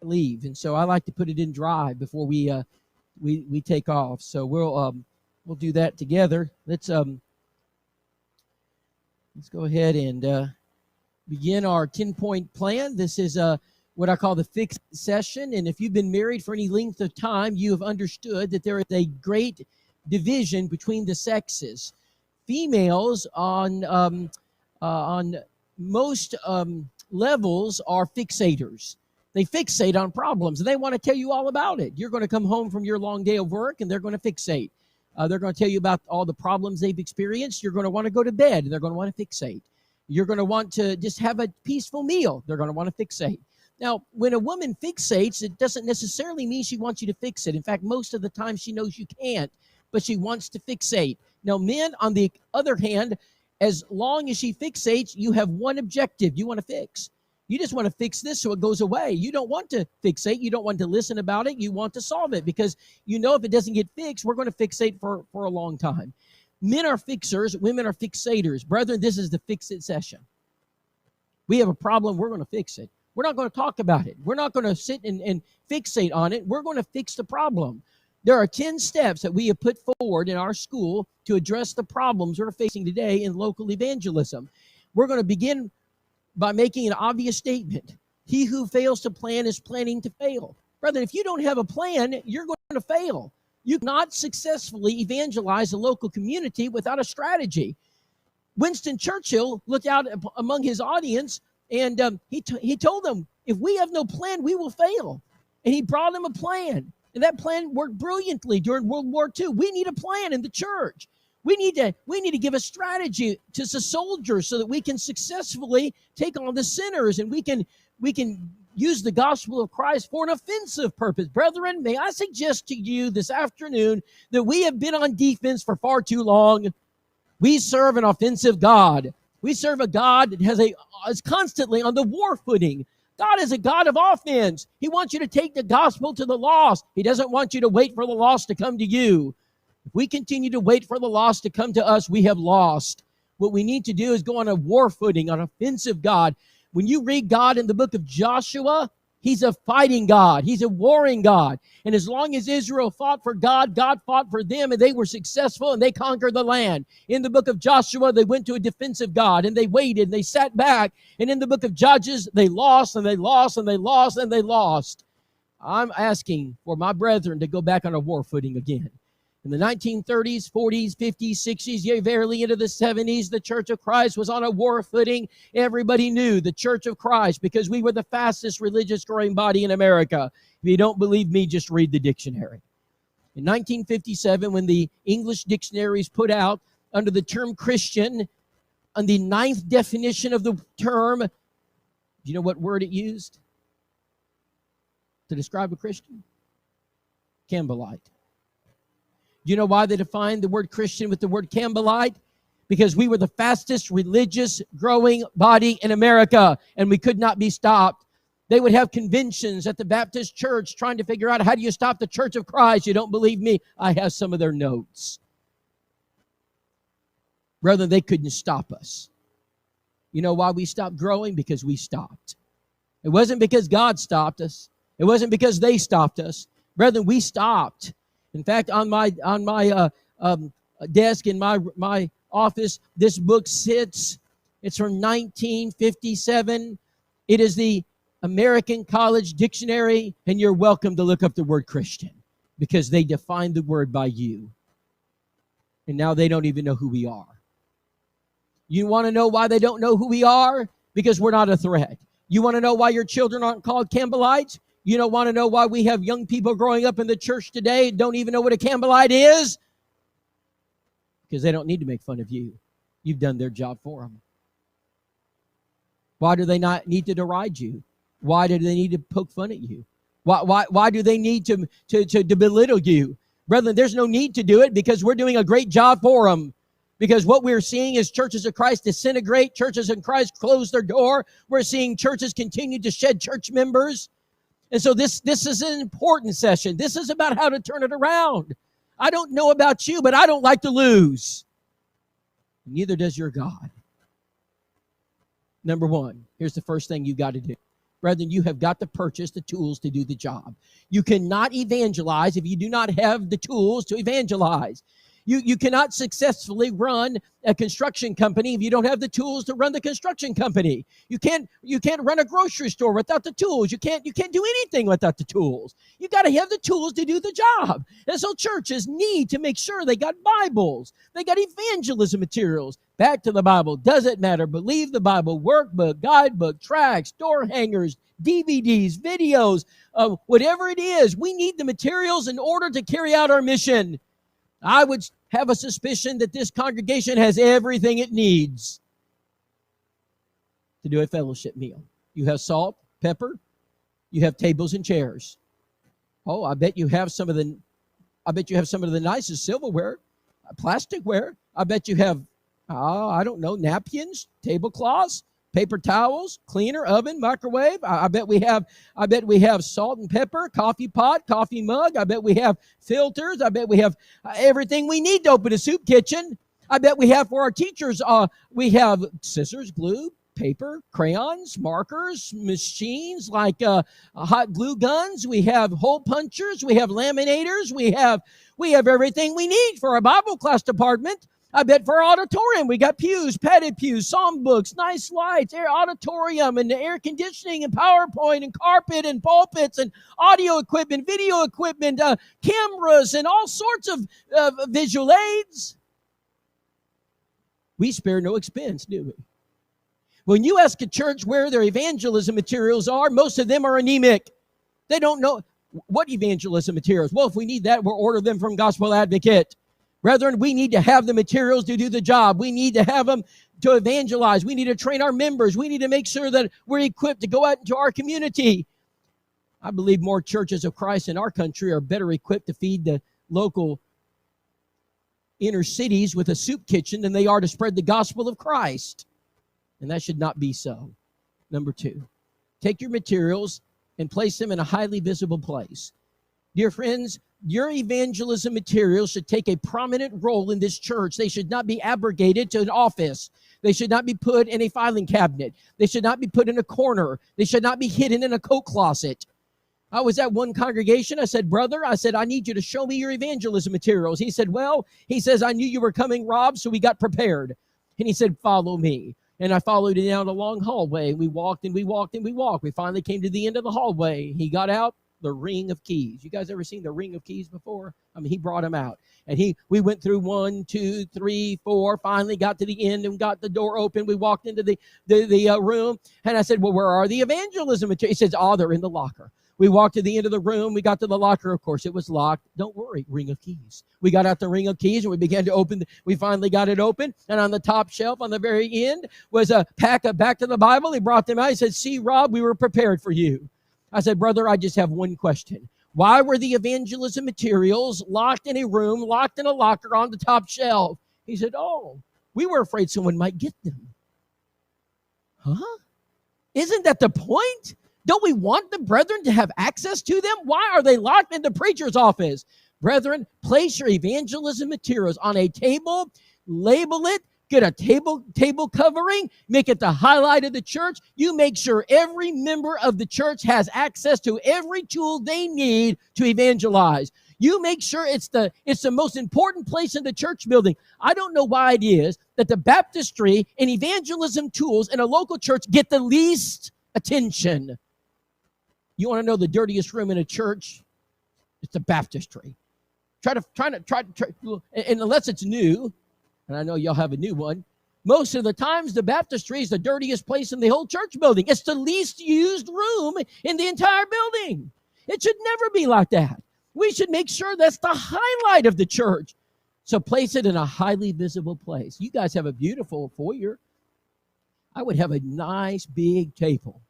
leave, and so I like to put it in dry before we take off. So we'll do that together. Let's go ahead and begin our 10-point plan. This is what I call the fixed session. And if you've been married for any length of time, you have understood that there is a great division between the sexes. Females on most levels are fixators. They fixate on problems, and they want to tell you all about it. You're going to come home from your long day of work, and they're going to fixate. They're going to tell you about all the problems they've experienced. You're going to want to go to bed, and they're going to want to fixate. You're going to want to just have a peaceful meal. They're going to want to fixate. Now, when a woman fixates, it doesn't necessarily mean she wants you to fix it. In fact, most of the time she knows you can't, but she wants to fixate. Now, men, on the other hand, as long as she fixates, you have one objective. You want to fix. You just want to fix this so it goes away. You don't want to fixate. You don't want to listen about it. You want to solve it because you know if it doesn't get fixed, we're going to fixate for a long time. Men are fixers. Women are fixators. Brethren, this is the fix-it session. We have a problem. We're going to fix it. We're not going to talk about it. We're not going to sit and fixate on it. We're going to fix the problem. There are 10 steps that we have put forward in our school to address the problems we're facing today in local evangelism. We're going to begin by making an obvious statement. He who fails to plan is planning to fail. Brother, if you don't have a plan, you're going to fail. You cannot successfully evangelize a local community without a strategy. Winston Churchill looked out among his audience, and he told them, if we have no plan, we will fail. And he brought them a plan. And that plan worked brilliantly during World War II. We need a plan in the church. We need to give a strategy to the soldiers so that we can successfully take on the sinners, and we can use the gospel of Christ for an offensive purpose. Brethren, may I suggest to you this afternoon that we have been on defense for far too long. We serve an offensive God. We serve a God that is constantly on the war footing. God is a God of offense. He wants you to take the gospel to the lost. He doesn't want you to wait for the lost to come to you. If we continue to wait for the lost to come to us, we have lost. What we need to do is go on a war footing, on offensive God. When you read God in the book of Joshua, he's a fighting God. He's a warring God. And as long as Israel fought for God, God fought for them, and they were successful, and they conquered the land. In the book of Joshua, they went to a defensive God, and they waited, and they sat back. And in the book of Judges, they lost, and they lost, and they lost, and they lost. I'm asking for my brethren to go back on a war footing again. In the 1930s, 40s, 50s, 60s, yea, verily into the 70s, the Church of Christ was on a war footing. Everybody knew the Church of Christ because we were the fastest religious growing body in America. If you don't believe me, just read the dictionary. In 1957, when the English dictionaries put out under the term Christian, on the 9th definition of the term, do you know what word it used to describe a Christian? Campbellite. Do you know why they defined the word Christian with the word Campbellite? Because we were the fastest religious growing body in America, and we could not be stopped. They would have conventions at the Baptist church trying to figure out, how do you stop the Church of Christ? You don't believe me? I have some of their notes. Brother, they couldn't stop us. You know why we stopped growing? Because we stopped. It wasn't because God stopped us. It wasn't because they stopped us. Brethren, we stopped. In fact, on my desk in my office, this book sits. It's from 1957. It is the American College Dictionary, and you're welcome to look up the word Christian because they defined the word by you. And now they don't even know who we are. You want to know why they don't know who we are? Because we're not a threat. You want to know why your children aren't called Campbellites? You don't want to know why we have young people growing up in the church today don't even know what a Campbellite is? Because they don't need to make fun of you. You've done their job for them. Why do they not need to deride you? Why do they need to poke fun at you? Why do they need to belittle you? Brethren, there's no need to do it because we're doing a great job for them. Because what we're seeing is churches of Christ disintegrate. Churches in Christ close their door. We're seeing churches continue to shed church members. And so this is an important session. This is about how to turn it around. I don't know about you, but I don't like to lose. Neither does your God. Number one, here's the first thing you got to do. Brethren, you have got to purchase the tools to do the job. You cannot evangelize if you do not have the tools to evangelize. You cannot successfully run a construction company if you don't have the tools to run the construction company. You can't run a grocery store without the tools. You can't do anything without the tools. You got to have the tools to do the job. And so churches need to make sure they got Bibles. They got evangelism materials. Back to the Bible. Doesn't matter. Believe the Bible. Workbook, guidebook, tracts, door hangers, DVDs, videos, whatever it is. We need the materials in order to carry out our mission. I would have a suspicion that this congregation has everything it needs to do a fellowship meal. You have salt, pepper, you have tables and chairs. Oh, I bet you have some of the nicest silverware, plasticware. I bet you have, I don't know, napkins, tablecloths, paper towels, cleaner, oven, microwave. I bet we have salt and pepper, coffee pot, coffee mug. I bet we have filters. I bet we have everything we need to open a soup kitchen. I bet we have for our teachers, we have scissors, glue, paper, crayons, markers, machines like hot glue guns. We have hole punchers. We have laminators. We have everything we need for our Bible class department. I bet for our auditorium, we got pews, padded pews, psalm books, nice lights, auditorium, and air conditioning, and PowerPoint, and carpet, and pulpits, and audio equipment, video equipment, cameras, and all sorts of visual aids. We spare no expense, do we? When you ask a church where their evangelism materials are, most of them are anemic. They don't know what evangelism materials. Well, if we need that, we'll order them from Gospel Advocate. Brethren, we need to have the materials to do the job. We need to have them to evangelize. We need to train our members. We need to make sure that we're equipped to go out into our community. I believe more churches of Christ in our country are better equipped to feed the local inner cities with a soup kitchen than they are to spread the gospel of Christ. And that should not be so. Number 2, take your materials and place them in a highly visible place. Dear friends, your evangelism materials should take a prominent role in this church. They should not be abrogated to an office. They should not be put in a filing cabinet. They should not be put in a corner. They should not be hidden in a coat closet. I was at one congregation. I said, brother, I need you to show me your evangelism materials. He said, I knew you were coming, Rob, so we got prepared. And he said, follow me. And I followed him down a long hallway. We walked and we walked and we walked. We finally came to the end of the hallway. He got out the ring of keys. You guys ever seen the ring of keys before? I mean, he brought them out. And we went through 1, 2, 3, 4, finally got to the end and got the door open. We walked into the room. And I said, well, where are the evangelism materials? He says, they're in the locker. We walked to the end of the room. We got to the locker. Of course, it was locked. Don't worry, ring of keys. We got out the ring of keys and we began to open. We finally got it open. And on the top shelf on the very end was a pack of Back to the Bible. He brought them out. He said, see, Rob, we were prepared for you. I said, brother, I just have one question. Why were the evangelism materials locked in a room, locked in a locker on the top shelf? He said, we were afraid someone might get them. Huh? Isn't that the point? Don't we want the brethren to have access to them? Why are they locked in the preacher's office? Brethren, place your evangelism materials on a table, label it, get a table covering, make it the highlight of the church. You make sure every member of the church has access to every tool they need to evangelize. You make sure it's the most important place in the church building. I don't know why it is that the baptistry and evangelism tools in a local church get the least attention. You want to know the dirtiest room in a church? It's the baptistry. Try to, and unless it's new, and I know y'all have a new one, most of the times the baptistry is the dirtiest place in the whole church building. It's the least used room in the entire building. It should never be like that. We should make sure that's the highlight of the church. So place it in a highly visible place. You guys have a beautiful foyer. I would have a nice big table.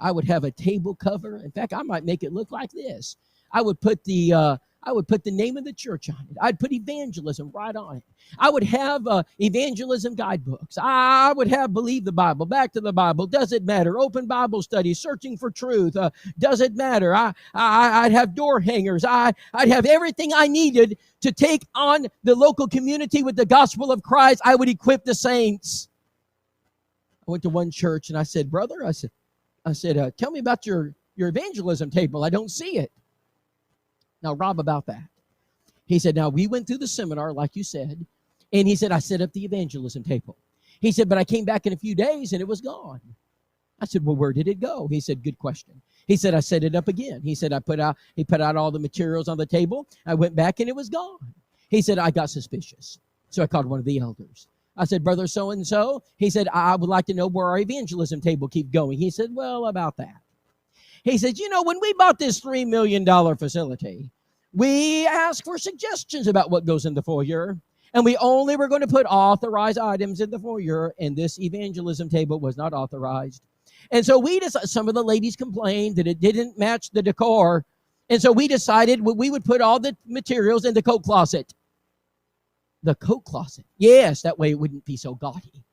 I would have a table cover. In fact, I might make it look like this. I would put the name of the church on it. I'd put evangelism right on it. I would have evangelism guidebooks. I would have Believe the Bible, Back to the Bible, Does It Matter, Open Bible Study, Searching for Truth, Does It Matter. I'd have door hangers. I'd have everything I needed to take on the local community with the gospel of Christ. I would equip the saints. I went to one church and I said, brother, I said, tell me about your evangelism table. I don't see it. Now, Rob, about that. He said, now, we went through the seminar, like you said, and he said, I set up the evangelism table. He said, but I came back in a few days, and it was gone. I said, well, where did it go? He said, good question. He said, I set it up again. He said, he put out all the materials on the table. I went back, and it was gone. He said, I got suspicious. So I called one of the elders. I said, brother so-and-so. He said, I would like to know where our evangelism table keeps going. He said, well, about that. He said, when we bought this $3 million facility, we asked for suggestions about what goes in the foyer, and we only were going to put authorized items in the foyer, and this evangelism table was not authorized. And so some of the ladies complained that it didn't match the decor, and so we decided we would put all the materials in the coat closet. The coat closet. Yes, that way it wouldn't be so gaudy.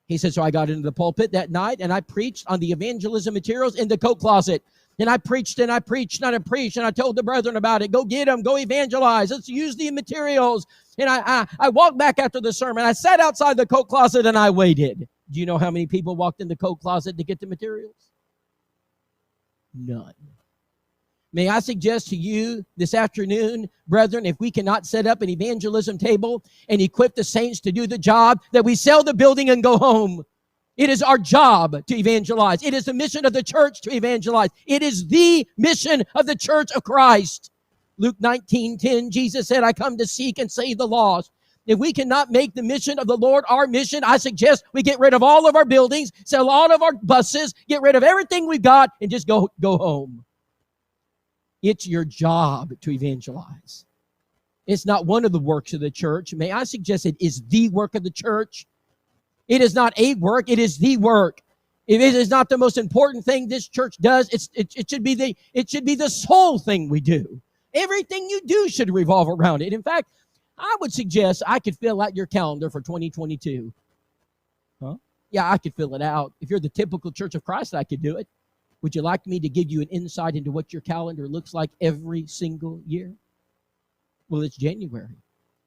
He said, so I got into the pulpit that night, and I preached on the evangelism materials in the coat closet. And I preached, and I preached, and I preached, and I told the brethren about it. Go get them. Go evangelize. Let's use the materials. And I walked back after the sermon. I sat outside the coat closet, and I waited. Do you know how many people walked in the coat closet to get the materials? None. May I suggest to you this afternoon, brethren, if we cannot set up an evangelism table and equip the saints to do the job, that we sell the building and go home. It is our job to evangelize. It is the mission of the church to evangelize. It is the mission of the church of Christ. Luke 19:10, Jesus said, I come to seek and save the lost. If we cannot make the mission of the Lord our mission, I suggest we get rid of all of our buildings, sell all of our buses, get rid of everything we've got, and just go home. It's your job to evangelize. It's not one of the works of the church. May I suggest it is the work of the church? It is not a work, it is the work. If it is not the most important thing this church does, it should be the sole thing we do. Everything you do should revolve around it. In fact, I would suggest I could fill out your calendar for 2022. Huh? Yeah, I could fill it out. If you're the typical Church of Christ, I could do it. Would you like me to give you an insight into what your calendar looks like every single year? Well, it's January.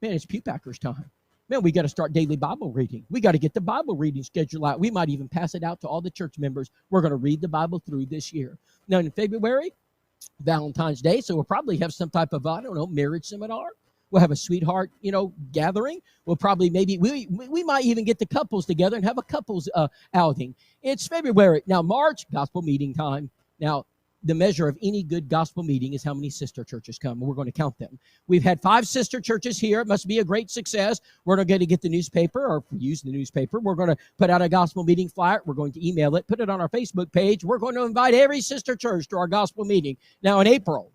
Man, it's Pew Packers time. Man, we got to start daily Bible reading. We got to get the Bible reading schedule out. We might even pass it out to all the church members. We're going to read the Bible through this year. Now, in February, Valentine's Day, so we'll probably have some type of, marriage seminar. We'll have a sweetheart, gathering. We'll probably we might even get the couples together and have a couples outing. It's February. Now, March, gospel meeting time. Now, the measure of any good gospel meeting is how many sister churches come, and we're going to count them. We've had 5 sister churches here. It must be a great success. We're going to get the newspaper, or use the newspaper. We're going to put out a gospel meeting flyer. We're going to email it, put it on our Facebook page. We're going to invite every sister church to our gospel meeting. Now, in April,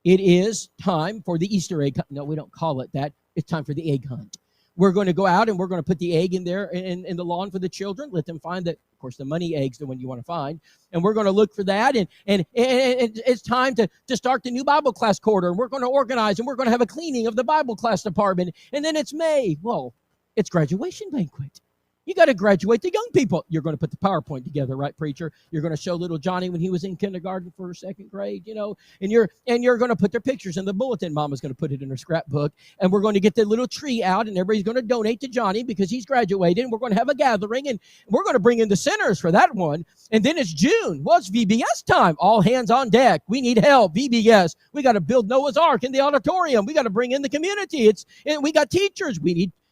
it is time for the Easter egg hunt. No, we don't call it that. It's time for the egg hunt. We're going to go out and we're going to put the egg in there in the lawn for the children. Let them find that. Of course, the money egg's the one you want to find. And we're going to look for that. And it's time to start the new Bible class quarter. And we're going to organize and we're going to have a cleaning of the Bible class department. And then it's May. Well, it's graduation banquet. You got to graduate the young people. You're going to put the PowerPoint together, right, preacher? You're going to show little Johnny when he was in kindergarten for 2nd grade, and you're going to put their pictures in the bulletin. Mama's going to put it in her scrapbook, and we're going to get the little tree out, and everybody's going to donate to Johnny because he's graduated, and we're going to have a gathering, and we're going to bring in the sinners for that one. And then it's June. Well, it's VBS time. All hands on deck. We need help. VBS. We got to build Noah's Ark in the auditorium. We got to bring in the community. We got teachers.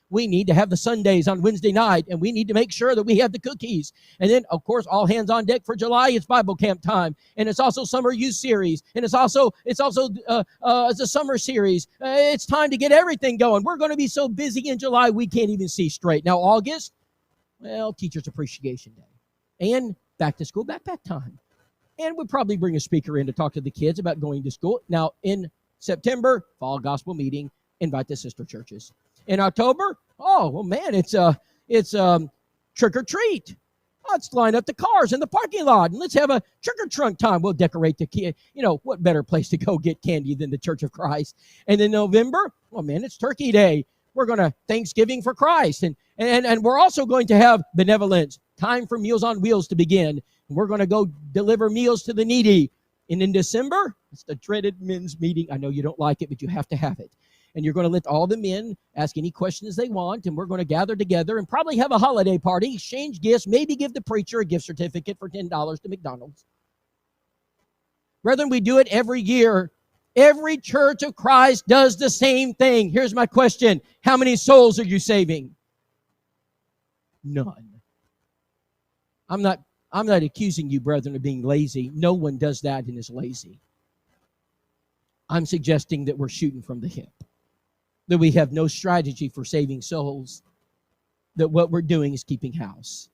We need to have the Sundays on Wednesday night, and we need to make sure that we have the cookies. And then, of course, all hands on deck for July. It's Bible camp time, and it's also summer youth series, and it's also a summer series. It's time to get everything going. We're going to be so busy in July we can't even see straight. Now, August, well, Teachers Appreciation Day, and back to school backpack time, and we'll probably bring a speaker in to talk to the kids about going to school. Now, in September, fall gospel meeting. Invite the sister churches. In October, it's trick or treat. Let's line up the cars in the parking lot and let's have a trick or trunk time. We'll decorate the kid. What better place to go get candy than the Church of Christ? And in November, it's Turkey Day. We're going to Thanksgiving for Christ. And we're also going to have benevolence, time for Meals on Wheels to begin. We're going to go deliver meals to the needy. And in December, it's the dreaded men's meeting. I know you don't like it, but you have to have it. and you're going to let all the men ask any questions they want, and we're going to gather together and probably have a holiday party, exchange gifts, maybe give the preacher a gift certificate for $10 to McDonald's. Brethren, we do it every year. Every church of Christ does the same thing. Here's my question. How many souls are you saving? None. I'm not accusing you, brethren, of being lazy. No one does that and is lazy. I'm suggesting that we're shooting from the hip, that we have no strategy for saving souls, that what we're doing is keeping house.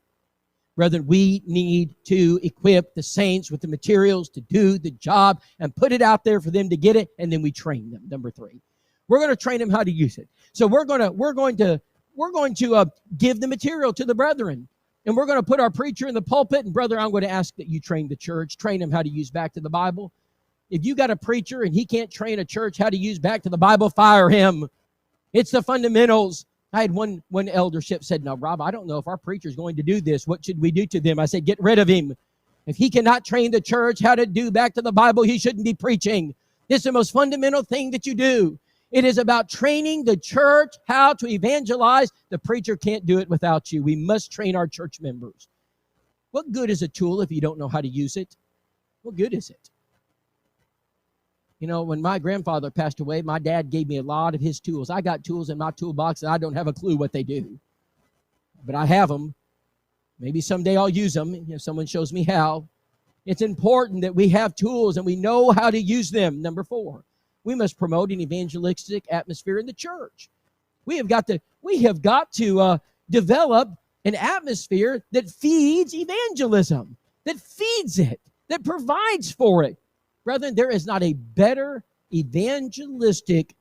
Brethren, we need to equip the saints with the materials to do the job and put it out there for them to get it, and then we train them. Number 3, we're going to train them how to use it. So we're going to give the material to the brethren, and we're going to put our preacher in the pulpit. And brother, I'm going to ask that you train the church, train them how to use back to the Bible. If you got a preacher and he can't train a church how to use back to the Bible, fire him. It's the fundamentals. I had one eldership said, now, Rob, I don't know if our preacher's going to do this. What should we do to them? I said, get rid of him. If he cannot train the church how to do back to the Bible, he shouldn't be preaching. It's the most fundamental thing that you do. It is about training the church how to evangelize. The preacher can't do it without you. We must train our church members. What good is a tool if you don't know how to use it? What good is it? You know, when my grandfather passed away, my dad gave me a lot of his tools. I got tools in my toolbox and I don't have a clue what they do. But I have them. Maybe someday I'll use them if someone shows me how. It's important that we have tools and we know how to use them. Number 4, we must promote an evangelistic atmosphere in the church. We have got to develop an atmosphere that feeds evangelism, that feeds it, that provides for it. Brethren, there is not a better evangelistic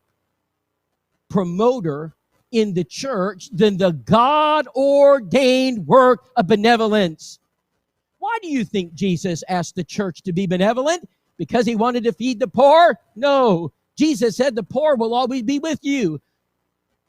promoter in the church than the God-ordained work of benevolence. Why do you think Jesus asked the church to be benevolent? Because he wanted to feed the poor? No. Jesus said the poor will always be with you.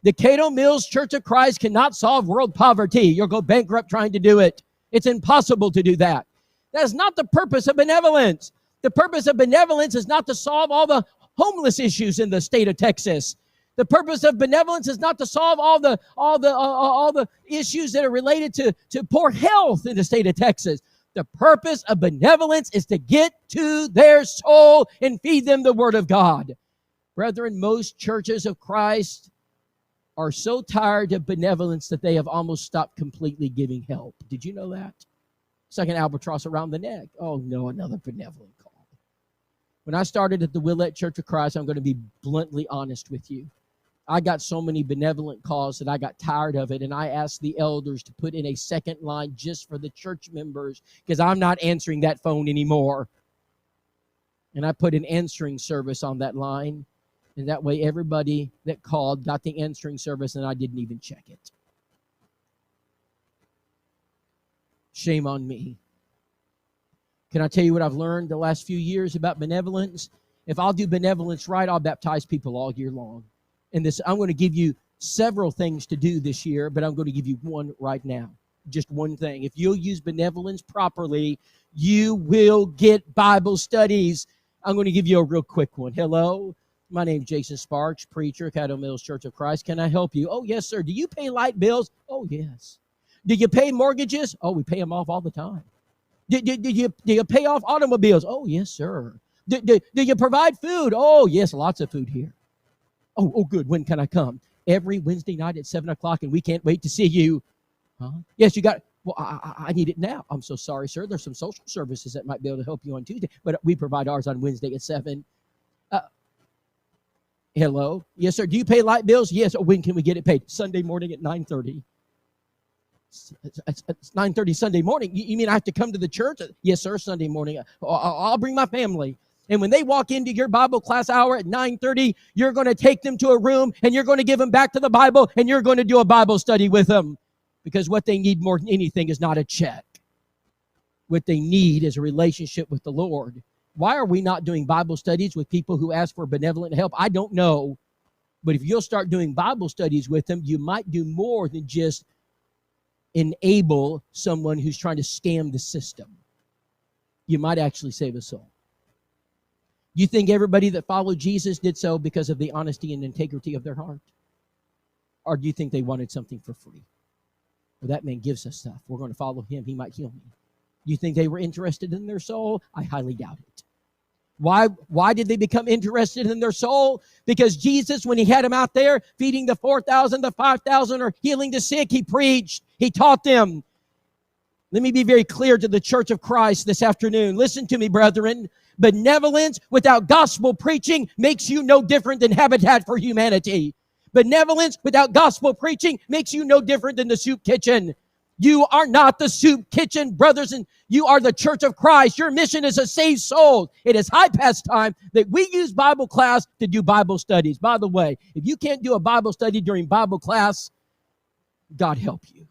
The Cato Mills Church of Christ cannot solve world poverty. You'll go bankrupt trying to do it. It's impossible to do that. That is not the purpose of benevolence. The purpose of benevolence is not to solve all the homeless issues in the state of Texas. The purpose of benevolence is not to solve all the issues that are related to poor health in the state of Texas. The purpose of benevolence is to get to their soul and feed them the Word of God. Brethren, most churches of Christ are so tired of benevolence that they have almost stopped completely giving help. Did you know that? Second albatross around the neck. Oh no, another benevolent call. When I started at the Willette Church of Christ, I'm going to be bluntly honest with you. I got so many benevolent calls that I got tired of it, and I asked the elders to put in a second line just for the church members because I'm not answering that phone anymore. And I put an answering service on that line, and that way everybody that called got the answering service, and I didn't even check it. Shame on me. Can I tell you what I've learned the last few years about benevolence? If I'll do benevolence right, I'll baptize people all year long. And I'm going to give you several things to do this year, but I'm going to give you one right now. Just one thing. If you'll use benevolence properly, you will get Bible studies. I'm going to give you a real quick one. Hello, my name's Jason Sparks, preacher, Caddo Mills Church of Christ. Can I help you? Oh, yes, sir. Do you pay light bills? Oh, yes. Do you pay mortgages? Oh, we pay them off all the time. Do you pay off automobiles? Oh, yes, sir. Do you provide food? Oh, yes, lots of food here. Oh, good. When can I come? Every Wednesday night at 7 o'clock, and we can't wait to see you. Huh? Yes, you got it. Well, I need it now. I'm so sorry, sir. There's some social services that might be able to help you on Tuesday, but we provide ours on Wednesday at 7. Hello? Yes, sir. Do you pay light bills? Yes. Oh, when can we get it paid? Sunday morning at 9:30. It's 9:30 Sunday morning. You mean I have to come to the church? Yes, sir, Sunday morning. I'll bring my family. And when they walk into your Bible class hour at 9:30, you're going to take them to a room and you're going to give them back to the Bible and you're going to do a Bible study with them. Because what they need more than anything is not a check. What they need is a relationship with the Lord. Why are we not doing Bible studies with people who ask for benevolent help? I don't know. But if you'll start doing Bible studies with them, you might do more than just enable someone who's trying to scam the system. You might actually save a soul. You think everybody that followed Jesus did so because of the honesty and integrity of their heart? Or do you think they wanted something for free? Well, that man gives us stuff. We're going to follow him. He might heal me. You think they were interested in their soul? I highly doubt it. Why did they become interested in their soul? Because Jesus, when he had them out there feeding the 4,000, the 5,000, or healing the sick, he preached. He taught them. Let me be very clear to the church of Christ this afternoon. Listen to me, brethren. Benevolence without gospel preaching makes you no different than Habitat for Humanity. Benevolence without gospel preaching makes you no different than the soup kitchen. You are not the soup kitchen, brothers, and you are the church of Christ. Your mission is to save souls. It is high past time that we use Bible class to do Bible studies. By the way, if you can't do a Bible study during Bible class, God help you.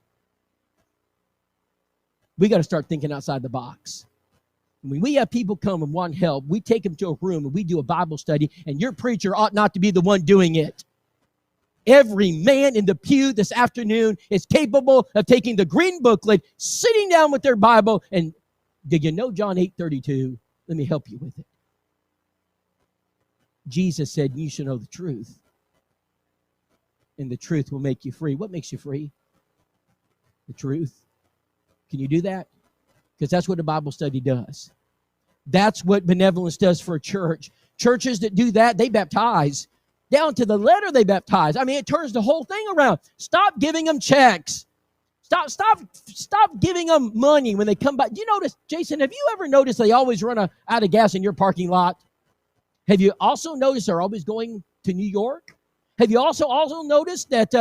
We got to start thinking outside the box. When we have people come and want help, we take them to a room and we do a Bible study, and your preacher ought not to be the one doing it. Every man in the pew this afternoon is capable of taking the green booklet, sitting down with their Bible, and did you know John 8:32? Let me help you with it. Jesus said, you should know the truth, and the truth will make you free. What makes you free? The truth. Can you do that? Because that's what a Bible study does. That's what benevolence does for a church. Churches that do that, they baptize. Down to the letter they baptize. I mean, it turns the whole thing around. Stop giving them checks. Stop giving them money when they come back. Do you notice, Jason, have you ever noticed they always run out of gas in your parking lot? Have you also noticed they're always going to New York? Have you also noticed that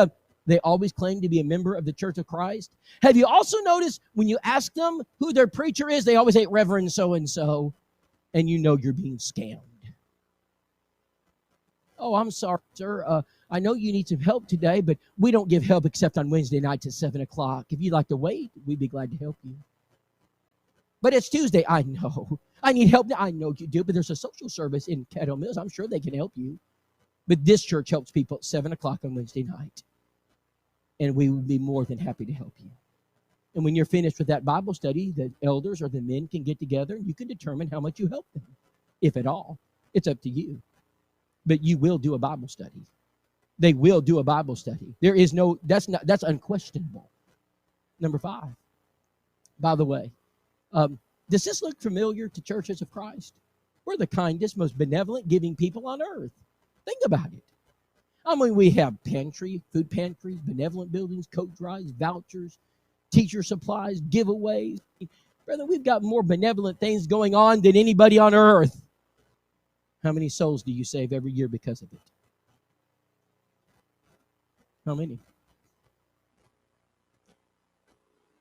they always claim to be a member of the Church of Christ? Have you also noticed when you ask them who their preacher is, they always say Reverend so-and-so, and you know you're being scammed. Oh, I'm sorry, sir. I know you need some help today, but we don't give help except on Wednesday nights at 7 o'clock. If you'd like to wait, we'd be glad to help you. But it's Tuesday. I know. I need help. I know you do, but there's a social service in Caddo Mills. I'm sure they can help you. But this church helps people at 7 o'clock on Wednesday night. And we would be more than happy to help you. And when you're finished with that Bible study, the elders or the men can get together and you can determine how much you help them, if at all. It's up to you. But you will do a Bible study. They will do a Bible study. There is no, that's unquestionable. Number 5. By the way, does this look familiar to churches of Christ? We're the kindest, most benevolent, giving people on earth. Think about it. I mean, we have food pantries, benevolent buildings, coat drives, vouchers, teacher supplies, giveaways. Brother, we've got more benevolent things going on than anybody on earth. How many souls do you save every year because of it? How many?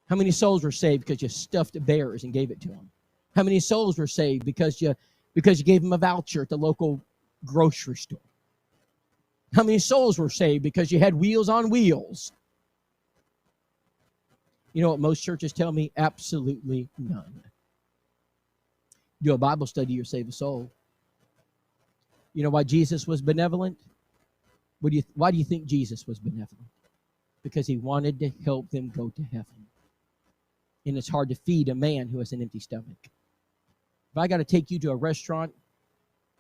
How many souls were saved because you stuffed bears and gave it to them? How many souls were saved because you gave them a voucher at the local grocery store? How many souls were saved because you had Wheels on Wheels? You know what most churches tell me? Absolutely none. Do a Bible study, you'll save a soul. You know why Jesus was benevolent? Why do you think Jesus was benevolent? Because he wanted to help them go to heaven. And it's hard to feed a man who has an empty stomach. If I got to take you to a restaurant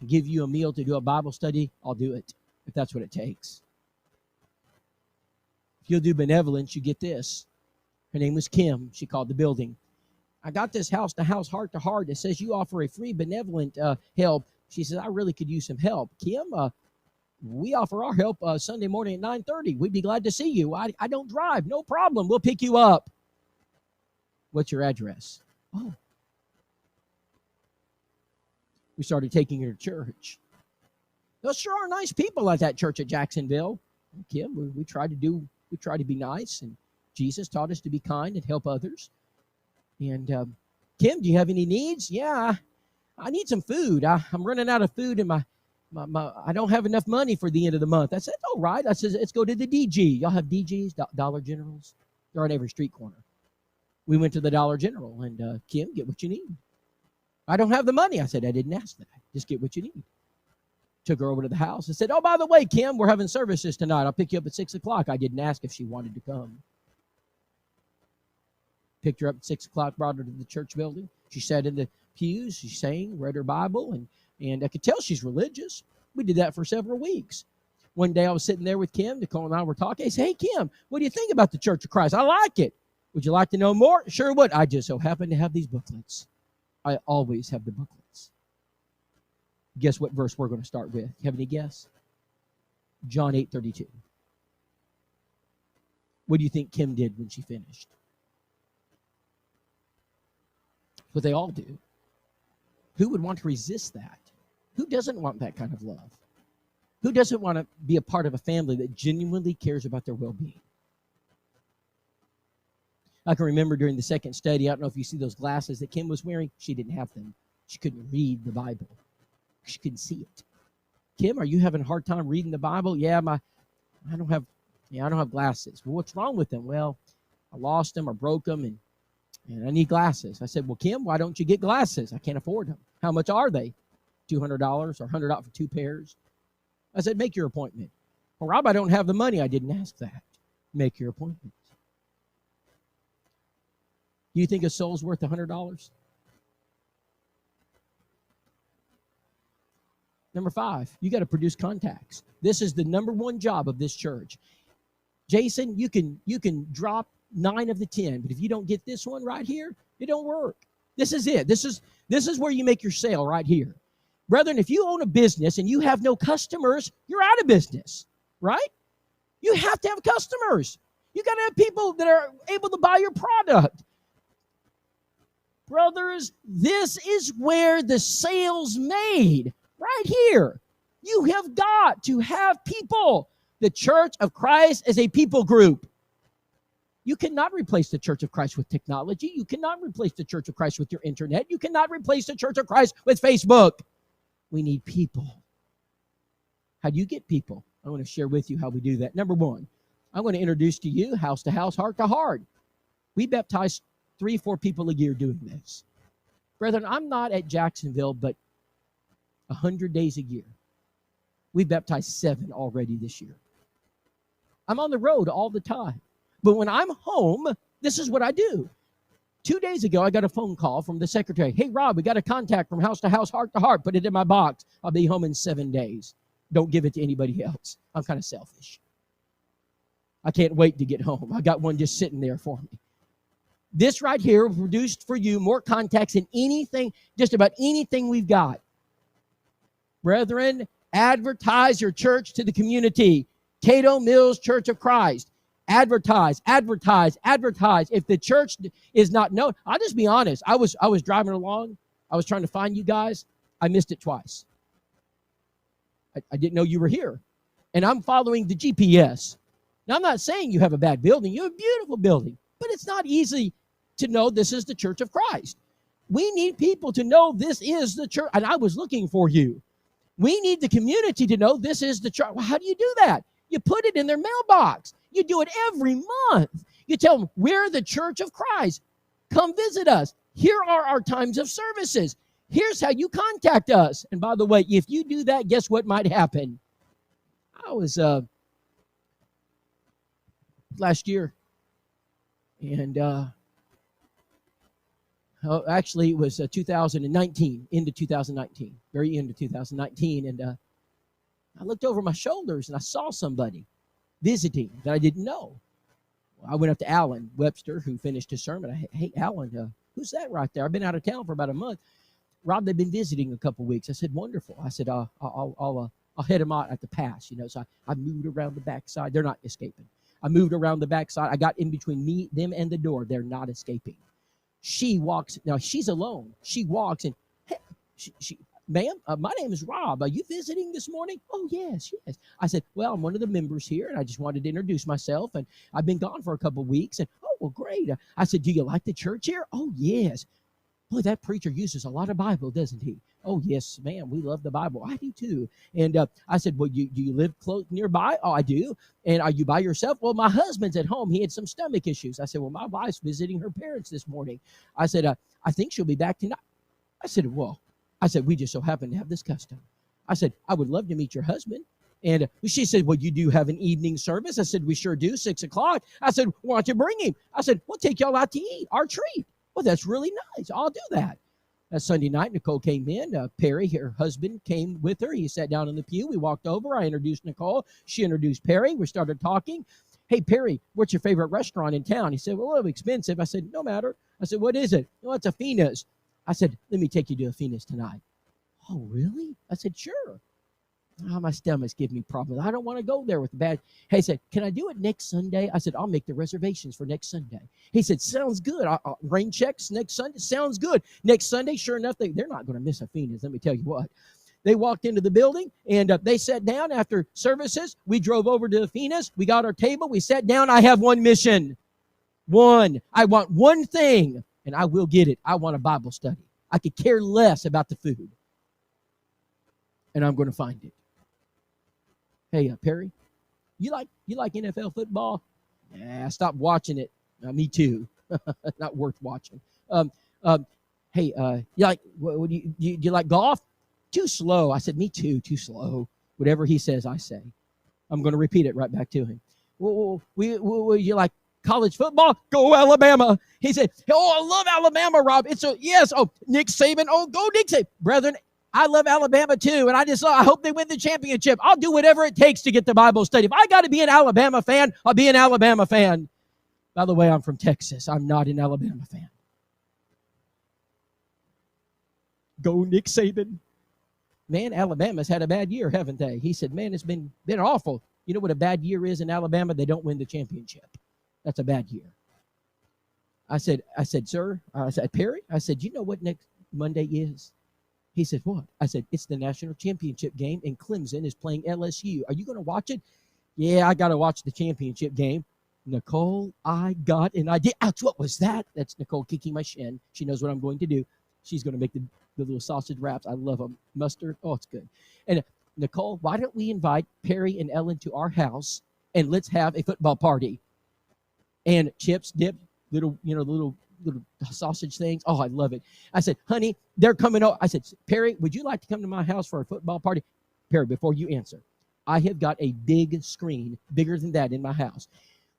and give you a meal to do a Bible study, I'll do it, if that's what it takes. If you'll do benevolence, you get this. Her name was Kim. She called the building. I got this house-to-house, heart-to-heart that says you offer a free benevolent help. She says, I really could use some help. Kim, we offer our help Sunday morning at 9:30. We'd be glad to see you. I don't drive. No problem. We'll pick you up. What's your address? Oh. We started taking her to church. Those sure are nice people at that church at Jacksonville. Kim, we try to be nice, and Jesus taught us to be kind and help others. And Kim, do you have any needs? Yeah, I need some food. I'm running out of food, and I don't have enough money for the end of the month. I said, all right. I said, let's go to the DG. Y'all have DGs, Dollar Generals? They're on every street corner. We went to the Dollar General, and Kim, get what you need. I don't have the money. I said, I didn't ask that. Just get what you need. Took her over to the house and said, oh, by the way, Kim, we're having services tonight. I'll pick you up at 6 o'clock. I didn't ask if she wanted to come. Picked her up at 6 o'clock, brought her to the church building. She sat in the pews. She sang, read her Bible, and And I could tell she's religious. We did that for several weeks. One day I was sitting there with Kim. Nicole and I were talking. I said, hey, Kim, what do you think about the Church of Christ? I like it. Would you like to know more? Sure would. I just so happen to have these booklets. I always have the booklets. Guess what verse we're going to start with? You have any guess? John 8:32. What do you think Kim did when she finished? What they all do. Who would want to resist that? Who doesn't want that kind of love? Who doesn't want to be a part of a family that genuinely cares about their well-being? I can remember during the second study, I don't know if you see those glasses that Kim was wearing. She didn't have them. She couldn't read the Bible. She couldn't see it. Kim, are you having a hard time reading the Bible? Yeah, I don't have glasses. Well, what's wrong with them? Well, I lost them or broke them, and I need glasses. I said, well, Kim, why don't you get glasses? I can't afford them. How much are they? $200 or $100 for 2 pairs? I said, make your appointment. Well, Rob, I don't have the money. I didn't ask that. Make your appointment. Do you think a soul's worth $100? Number 5, you got to produce contacts. This is the number 1 job of this church. Jason, you can drop 9 of the 10, but if you don't get this one right here, it don't work. This is it. This is where you make your sale right here. Brethren, if you own a business and you have no customers, you're out of business, right? You have to have customers. You got to have people that are able to buy your product. Brothers, this is where the sale's made, right here. You have got to have people. The Church of Christ is a people group. You cannot replace the Church of Christ with technology. You cannot replace the Church of Christ with your internet. You cannot replace the Church of Christ with Facebook. We need people. How do you get people? I want to share with you how we do that. Number 1, I'm going to introduce to you house to house, heart to heart. We baptize 3-4 people a year doing this. Brethren, I'm not at Jacksonville, but 100 days a year. We baptized 7 already this year. I'm on the road all the time. But when I'm home, this is what I do. 2 days ago, I got a phone call from the secretary. Hey, Rob, we got a contact from house to house, heart to heart. Put it in my box. I'll be home in 7 days. Don't give it to anybody else. I'm kind of selfish. I can't wait to get home. I got one just sitting there for me. This right here produced for you more contacts than anything, just about anything we've got. Brethren, advertise your church to the community. Cato Mills Church of Christ. Advertise, advertise, advertise. If the church is not known, I'll just be honest. I was driving along. I was trying to find you guys. I missed it twice. I didn't know you were here. And I'm following the GPS. Now, I'm not saying you have a bad building. You have a beautiful building. But it's not easy to know this is the Church of Christ. We need people to know this is the church. And I was looking for you. We need the community to know this is the church. Well, how do you do that? You put it in their mailbox. You do it every month. You tell them, we're the Church of Christ. Come visit us. Here are our times of services. Here's how you contact us. And by the way, if you do that, guess what might happen? I was last year, and actually it was 2019, into 2019, very end of 2019, and I looked over my shoulders and I saw somebody visiting that I didn't know. I went up to Alan Webster, who finished his sermon. Hey, Alan, who's that right there? I've been out of town for about a month. Rob, they've been visiting a couple weeks. I said, wonderful. I said, I'll head them out at the pass. So I moved around the backside. They're not escaping. I moved around the backside. I got in between them and the door. They're not escaping. She walks. Now, she's alone. She walks and, hey, ma'am, my name is Rob. Are you visiting this morning? Oh, yes. I said, well, I'm one of the members here, and I just wanted to introduce myself, and I've been gone for a couple of weeks. And, oh, well, great. I said, do you like the church here? Oh, yes. Boy, that preacher uses a lot of Bible, doesn't he? Oh, yes, ma'am. We love the Bible. I do, too. And I said, well, do you live close nearby? Oh, I do. And are you by yourself? Well, my husband's at home. He had some stomach issues. I said, well, my wife's visiting her parents this morning. I said, I think she'll be back tonight. I said, we just so happen to have this custom. I said, I would love to meet your husband. And she said, well, you do have an evening service? I said, we sure do, 6 o'clock. I said, why don't you bring him? I said, we'll take y'all out to eat, our treat. Well, that's really nice. I'll do that. That Sunday night, Nicole came in. Perry, her husband, came with her. He sat down in the pew. We walked over. I introduced Nicole. She introduced Perry. We started talking. Hey, Perry, what's your favorite restaurant in town? He said, well, a little expensive. I said, no matter. I said, what is it? Well, it's a Fina's. I said, let me take you to a Fina's tonight. Oh, really? I said, sure. Oh, my stomach's giving me problems. I don't want to go there with the bad. Hey, he said, can I do it next Sunday? I said, I'll make the reservations for next Sunday. He said, sounds good. Rain checks next Sunday. Sounds good. Next Sunday, sure enough, they're not going to miss a Phoenix. Let me tell you what. They walked into the building, and they sat down after services. We drove over to the Phoenix. We got our table. We sat down. I have one mission. One. I want one thing, and I will get it. I want a Bible study. I could care less about the food, and I'm going to find it. Hey, Perry, you like NFL football? Yeah, stop watching it. Me too. Not worth watching. Hey, you like do you like golf? Too slow. I said, me too. Too slow. Whatever he says, I say. I'm going to repeat it right back to him. Well, you like college football? Go Alabama. He said, oh, I love Alabama, Rob. Yes. Oh, Nick Saban. Oh, go Nick Saban. Brethren, I love Alabama too, and I hope they win the championship. I'll do whatever it takes to get the Bible study. If I got to be an Alabama fan, I'll be an Alabama fan. By the way, I'm from Texas. I'm not an Alabama fan. Go Nick Saban. Man, Alabama's had a bad year, haven't they? He said, man, it's been awful. You know what a bad year is in Alabama? They don't win the championship. That's a bad year. I said, sir, I said, Perry, I said, you know what next Monday is? He said, what? I said, it's the national championship game, and Clemson is playing LSU. Are you going to watch it? Yeah, I got to watch the championship game. Nicole, I got an idea. Ouch, what was that? That's Nicole kicking my shin. She knows what I'm going to do. She's going to make the little sausage wraps. I love them. Mustard. Oh, it's good. And Nicole, why don't we invite Perry and Ellen to our house, and let's have a football party. And chips, dip, little sausage things. Oh, I love it. I said, honey, they're coming over. I said, Perry, would you like to come to my house for a football party? Perry, before you answer, I have got a big screen, bigger than that, in my house.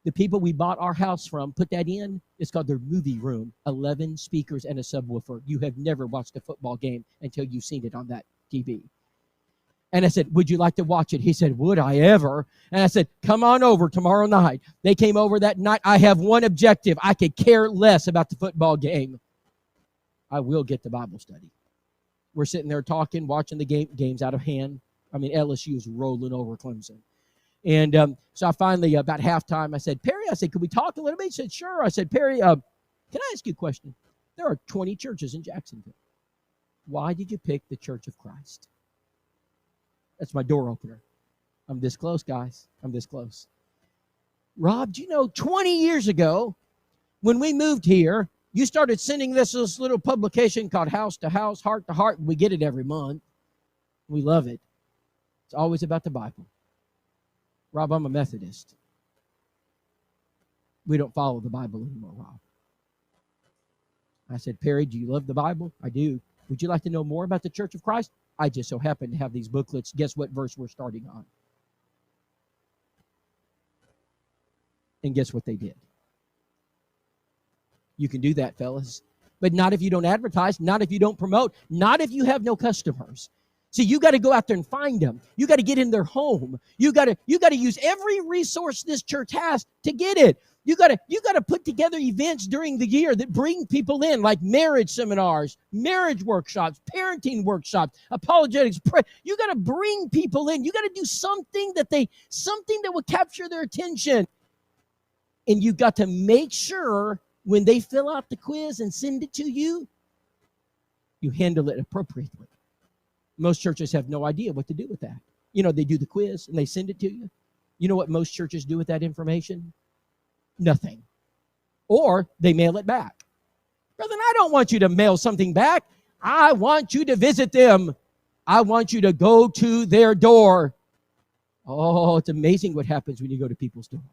The people we bought our house from put that in. It's called their movie room. 11 speakers and a subwoofer. You have never watched a football game until you've seen it on that TV. And I said, would you like to watch it? He said, would I ever? And I said, come on over tomorrow night. They came over that night. I have one objective. I could care less about the football game. I will get the Bible study. We're sitting there talking, watching the game's out of hand. I mean, LSU is rolling over Clemson. And so I finally, about halftime, I said, Perry, I said, could we talk a little bit? He said, sure. I said, Perry, can I ask you a question? There are 20 churches in Jacksonville. Why did you pick the Church of Christ? That's my door opener. I'm this close, guys. I'm this close. Rob, do you know 20 years ago, when we moved here, you started sending this little publication called House to House, Heart to Heart, and we get it every month. We love it. It's always about the Bible. Rob, I'm a Methodist. We don't follow the Bible anymore, Rob. I said, Perry, do you love the Bible? I do. Would you like to know more about the Church of Christ? I just so happen to have these booklets. Guess what verse we're starting on? And guess what they did? You can do that, fellas. But not if you don't advertise, not if you don't promote, not if you have no customers. See, you got to go out there and find them. You got to get in their home. You got to use every resource this church has to get it. You got to put together events during the year that bring people in, like marriage seminars, marriage workshops, parenting workshops, apologetics. You got to bring people in. You got to do something that will capture their attention. And you got to make sure when they fill out the quiz and send it to you, you handle it appropriately. Most churches have no idea what to do with that. You know, they do the quiz and they send it to you. You know what most churches do with that information? Nothing. Or they mail it back. Brother, I don't want you to mail something back. I want you to visit them. I want you to go to their door. Oh, it's amazing what happens when you go to people's door.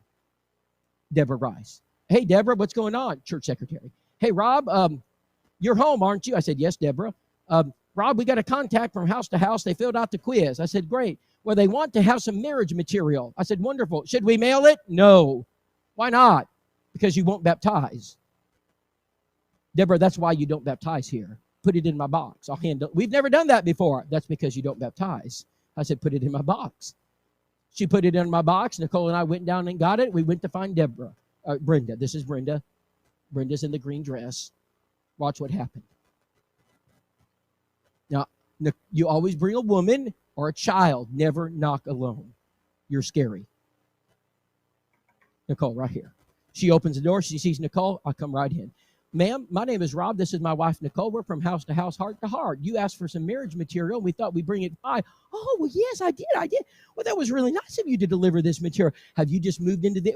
Deborah Rice. Hey, Deborah, what's going on? Church secretary. Hey, Rob, you're home, aren't you? I said, yes, Deborah. Rob, we got a contact from house to house. They filled out the quiz. I said, great. Well, they want to have some marriage material. I said, wonderful. Should we mail it? No. Why not? Because you won't baptize. Deborah, that's why you don't baptize here. Put it in my box. I'll handle it. We've never done that before. That's because you don't baptize. I said, put it in my box. She put it in my box. Nicole and I went down and got it. We went to find Brenda. This is Brenda. Brenda's in the green dress. Watch what happened. Now, you always bring a woman or a child. Never knock alone. You're scary. Nicole, right here. She opens the door. She sees Nicole. I come right in. Ma'am, my name is Rob. This is my wife, Nicole. We're from house to house, heart to heart. You asked for some marriage material. We thought we'd bring it by. Oh, well, yes, I did. Well, that was really nice of you to deliver this material. Have you just moved into the...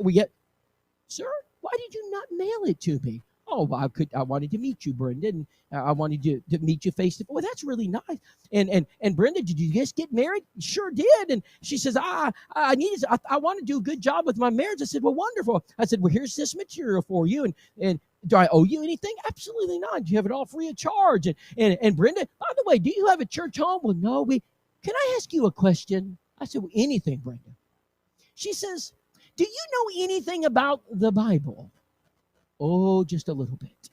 Sir, why did you not mail it to me? Oh, well, I wanted to meet you, Brenda, and I wanted to meet you face to face. Well, that's really nice. And Brenda, did you just get married? Sure did. And she says, I want to do a good job with my marriage. I said, well, wonderful. I said, well, here's this material for you. And do I owe you anything? Absolutely not. You have it all free of charge. And Brenda, by the way, do you have a church home? Well, no. Can I ask you a question? I said, well, anything, Brenda. She says, do you know anything about the Bible? Oh, just a little bit.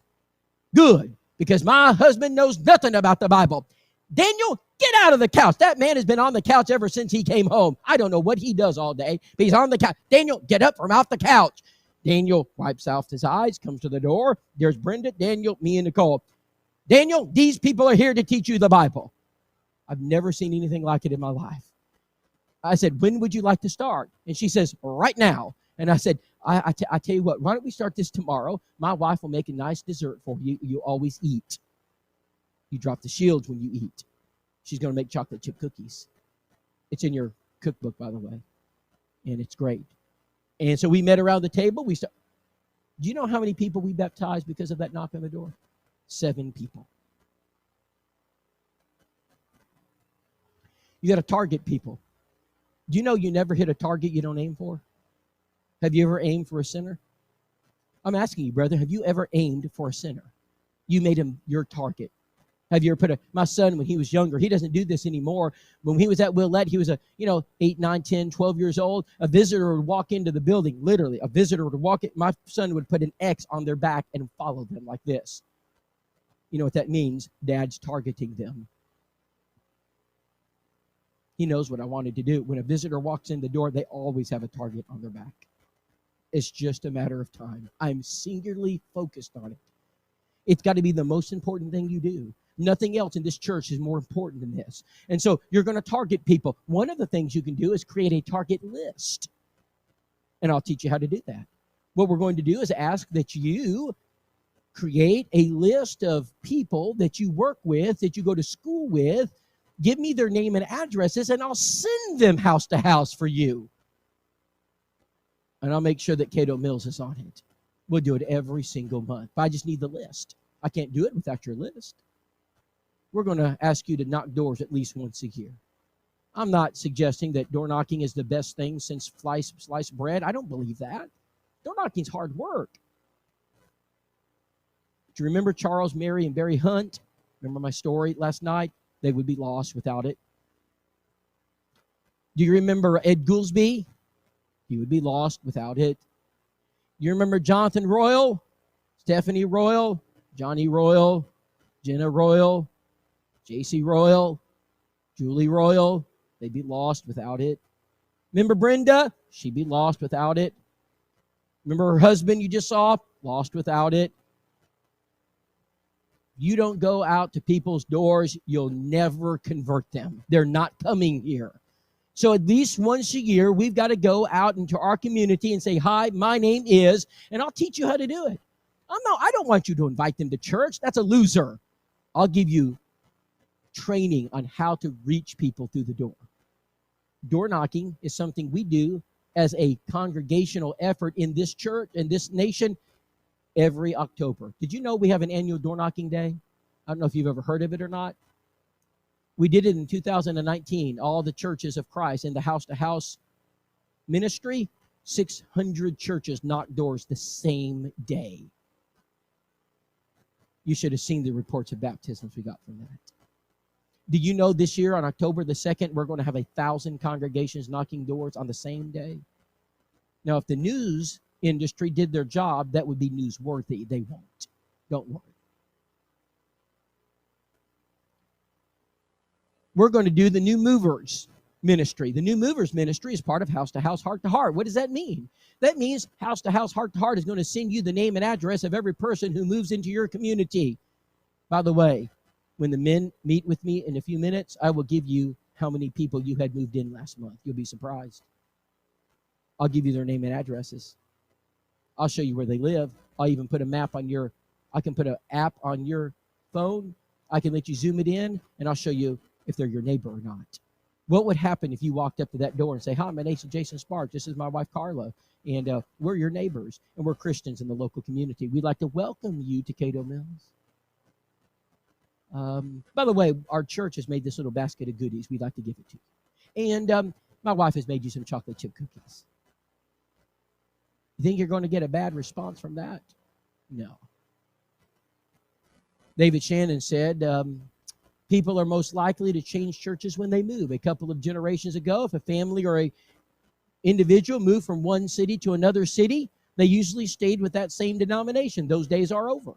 Good, because my husband knows nothing about the Bible. Daniel, get out of the couch. That man has been on the couch ever since he came home. I don't know what he does all day, but he's on the couch. Daniel, get up from off the couch. Daniel wipes off his eyes, comes to the door. There's Brenda, Daniel, me, and Nicole. Daniel, these people are here to teach you the Bible. I've never seen anything like it in my life. I said, when would you like to start? And she says, right now. And I said, I tell you what, why don't we start this tomorrow? My wife will make a nice dessert for you. You always eat. You drop the shields when you eat. She's going to make chocolate chip cookies. It's in your cookbook, by the way. And it's great. And so we met around the table. Do you know how many people we baptized because of that knock on the door? 7 people. You got to target people. Do you know you never hit a target you don't aim for? Have you ever aimed for a sinner? I'm asking you, brother, have you ever aimed for a sinner? You made him your target. Have you ever my son, when he was younger, he doesn't do this anymore. When he was at Willette, he was 8, 9, 10, 12 years old. A visitor would walk into the building, literally. A visitor would walk in. My son would put an X on their back and follow them like this. You know what that means? Dad's targeting them. He knows what I wanted to do. When a visitor walks in the door, they always have a target on their back. It's just a matter of time. I'm singularly focused on it. It's got to be the most important thing you do. Nothing else in this church is more important than this. And so you're going to target people. One of the things you can do is create a target list. And I'll teach you how to do that. What we're going to do is ask that you create a list of people that you work with, that you go to school with. Give me their name and addresses, and I'll send them house to house for you. And I'll make sure that Cato Mills is on it. We'll do it every single month. I just need the list. I can't do it without your list. We're going to ask you to knock doors at least once a year. I'm not suggesting that door knocking is the best thing since sliced bread. I don't believe that. Door knocking is hard work. Do you remember Charles, Mary, and Barry Hunt? Remember my story last night? They would be lost without it. Do you remember Ed Goolsby? He would be lost without it. You remember Jonathan Royal, Stephanie Royal, Johnny Royal, Jenna Royal, J.C. Royal, Julie Royal? They'd be lost without it. Remember Brenda? She'd be lost without it. Remember her husband you just saw? Lost without it. You don't go out to people's doors, you'll never convert them. They're not coming here. So at least once a year, we've got to go out into our community and say, hi, my name is, and I'll teach you how to do it. I don't want you to invite them to church. That's a loser. I'll give you training on how to reach people through the door. Door knocking is something we do as a congregational effort in this church, in this nation, every October. Did you know we have an annual door knocking day? I don't know if you've ever heard of it or not. We did it in 2019. All the churches of Christ in the house-to-house ministry, 600 churches knocked doors the same day. You should have seen the reports of baptisms we got from that. Do you know this year on October the 2nd, we're going to have 1,000 congregations knocking doors on the same day? Now, if the news industry did their job, that would be newsworthy. They won't. Don't worry. we're going to do the New Movers ministry. The New Movers ministry is part of House to House, Heart to Heart. What does that mean? That means House to House, Heart to Heart is going to send you the name and address of every person who moves into your community. By the way, when the men meet with me in a few minutes, I will give you how many people you had moved in last month. You'll be surprised. I'll give you their name and addresses. I'll show you where they live. I'll even put a map on your, I can put an app on your phone. I can let you zoom it in, and I'll show you if they're your neighbor or not. What would happen if you walked up to that door and say, hi, my name's Jason Sparks. This is my wife, Carla, and we're your neighbors, and we're Christians in the local community. We'd like to welcome you to Cato Mills. By the way, our church has made this little basket of goodies. We'd like to give it to you. And my wife has made you some chocolate chip cookies. You think you're going to get a bad response from that? No. David Shannon said, people are most likely to change churches when they move. A couple of generations ago, if a family or a individual moved from one city to another city, they usually stayed with that same denomination. Those days are over.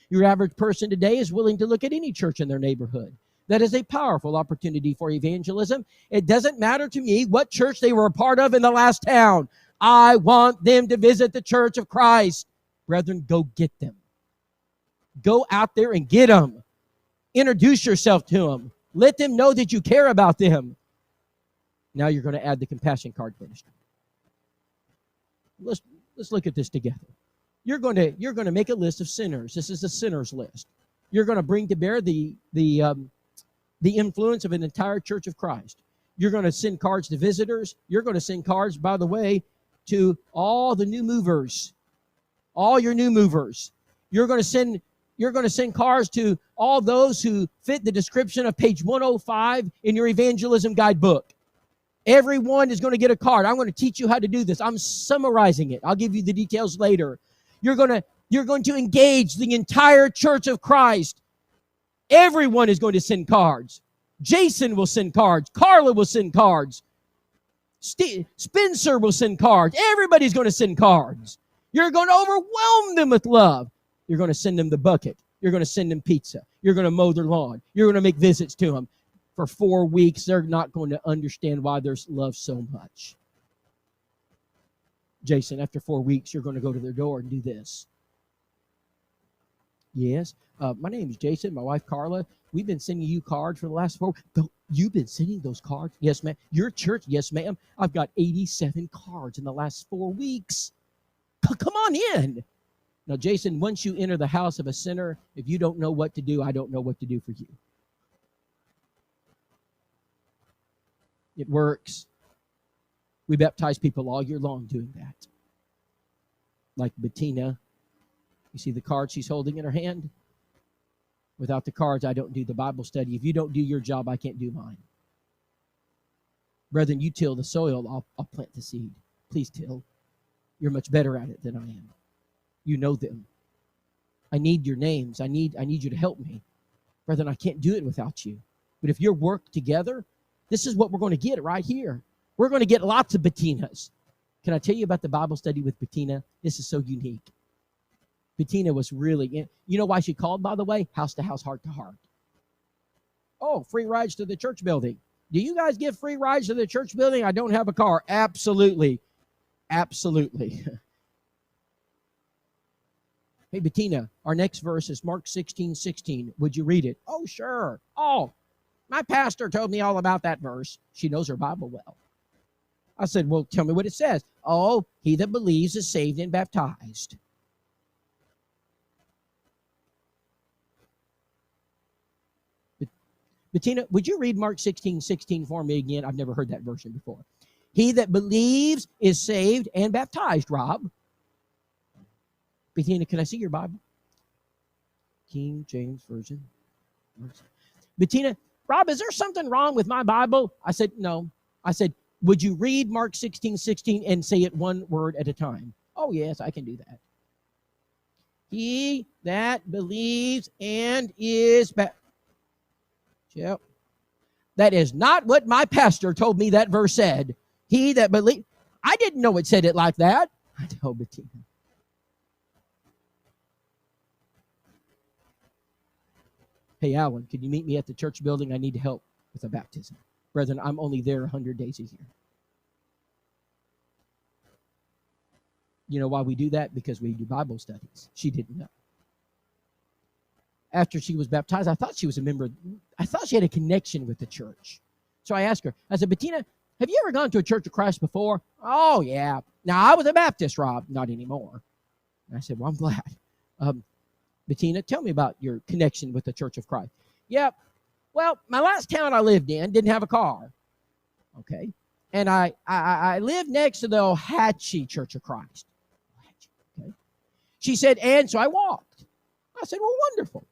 Your average person today is willing to look at any church in their neighborhood. That is a powerful opportunity for evangelism. It doesn't matter to me what church they were a part of in the last town. I want them to visit the church of Christ. Brethren, go get them. Go out there and get them. Introduce yourself to them. Let them know that you care about them. Now you're going to add the compassion card ministry. Let's look at this together. You're going to make a list of sinners. This is a sinners list. You're going to bring to bear the influence of an entire church of Christ. You're going to send cards to visitors. You're going to send cards, by the way, to all the new movers. All your new movers. You're going to send cards to all those who fit the description of page 105 in your evangelism guidebook. Everyone is going to get a card. I'm going to teach you how to do this. I'm summarizing it. I'll give you the details later. You're going to engage the entire church of Christ. Everyone is going to send cards. Jason will send cards. Carla will send cards. Spencer will send cards. Everybody's going to send cards. You're going to overwhelm them with love. You're going to send them the bucket. You're going to send them pizza. You're going to mow their lawn. You're going to make visits to them. For 4 weeks, they're not going to understand why there's love so much. Jason, after 4 weeks, you're going to go to their door and do this. Yes, my name is Jason, my wife Carla. We've been sending you cards for the last 4 weeks. You've been sending those cards? Yes, ma'am. Your church? Yes, ma'am. I've got 87 cards in the last 4 weeks. Come on in. Now, Jason, once you enter the house of a sinner, if you don't know what to do, I don't know what to do for you. It works. We baptize people all year long doing that. Like Bettina. You see the card she's holding in her hand? Without the cards, I don't do the Bible study. If you don't do your job, I can't do mine. Brethren, you till the soil, I'll plant the seed. Please till. You're much better at it than I am. You know them. I need your names. I need you to help me. Brethren, I can't do it without you. But if you work together, this is what we're going to get right here. We're going to get lots of Bettinas. Can I tell you about the Bible study with Bettina? This is so unique. Bettina was really, you know why she called, by the way? House to house, heart to heart. Oh, free rides to the church building. Do you guys give free rides to the church building? I don't have a car. Absolutely. Absolutely. Hey, Bettina, our next verse is Mark 16:16. Would you read it? Oh, sure. Oh, my pastor told me all about that verse. She knows her Bible well. I said, well, tell me what it says. Oh, he that believes is saved and baptized. Bettina, would you read Mark 16:16 for me again? I've never heard that version before. He that believes is saved and baptized, Rob. Bettina, can I see your Bible? King James Version. Bettina, Rob, is there something wrong with my Bible? I said, no. I said, would you read Mark 16:16 and say it one word at a time? Oh, yes, I can do that. He that believes and is baptized. Yep. That is not what my pastor told me that verse said. He that believes. I didn't know it said it like that. I know, Bettina. Hey, Alan, could you meet me at the church building? I need help with a baptism. Brethren, I'm only there 100 days a year. You know why we do that? Because we do Bible studies. She didn't know. After she was baptized, I thought she was a member. I thought she had a connection with the church. So I asked her, I said, Bettina, have you ever gone to a Church of Christ before? Oh, yeah. Now, I was a Baptist, Rob. Not anymore. And I said, well, I'm glad. Bettina, tell me about your connection with the Church of Christ. Yep. Well, my last town I lived in didn't have a car. Okay. And I lived next to the Ohatchee Church of Christ. Okay. She said, and so I walked. I said, well, wonderful.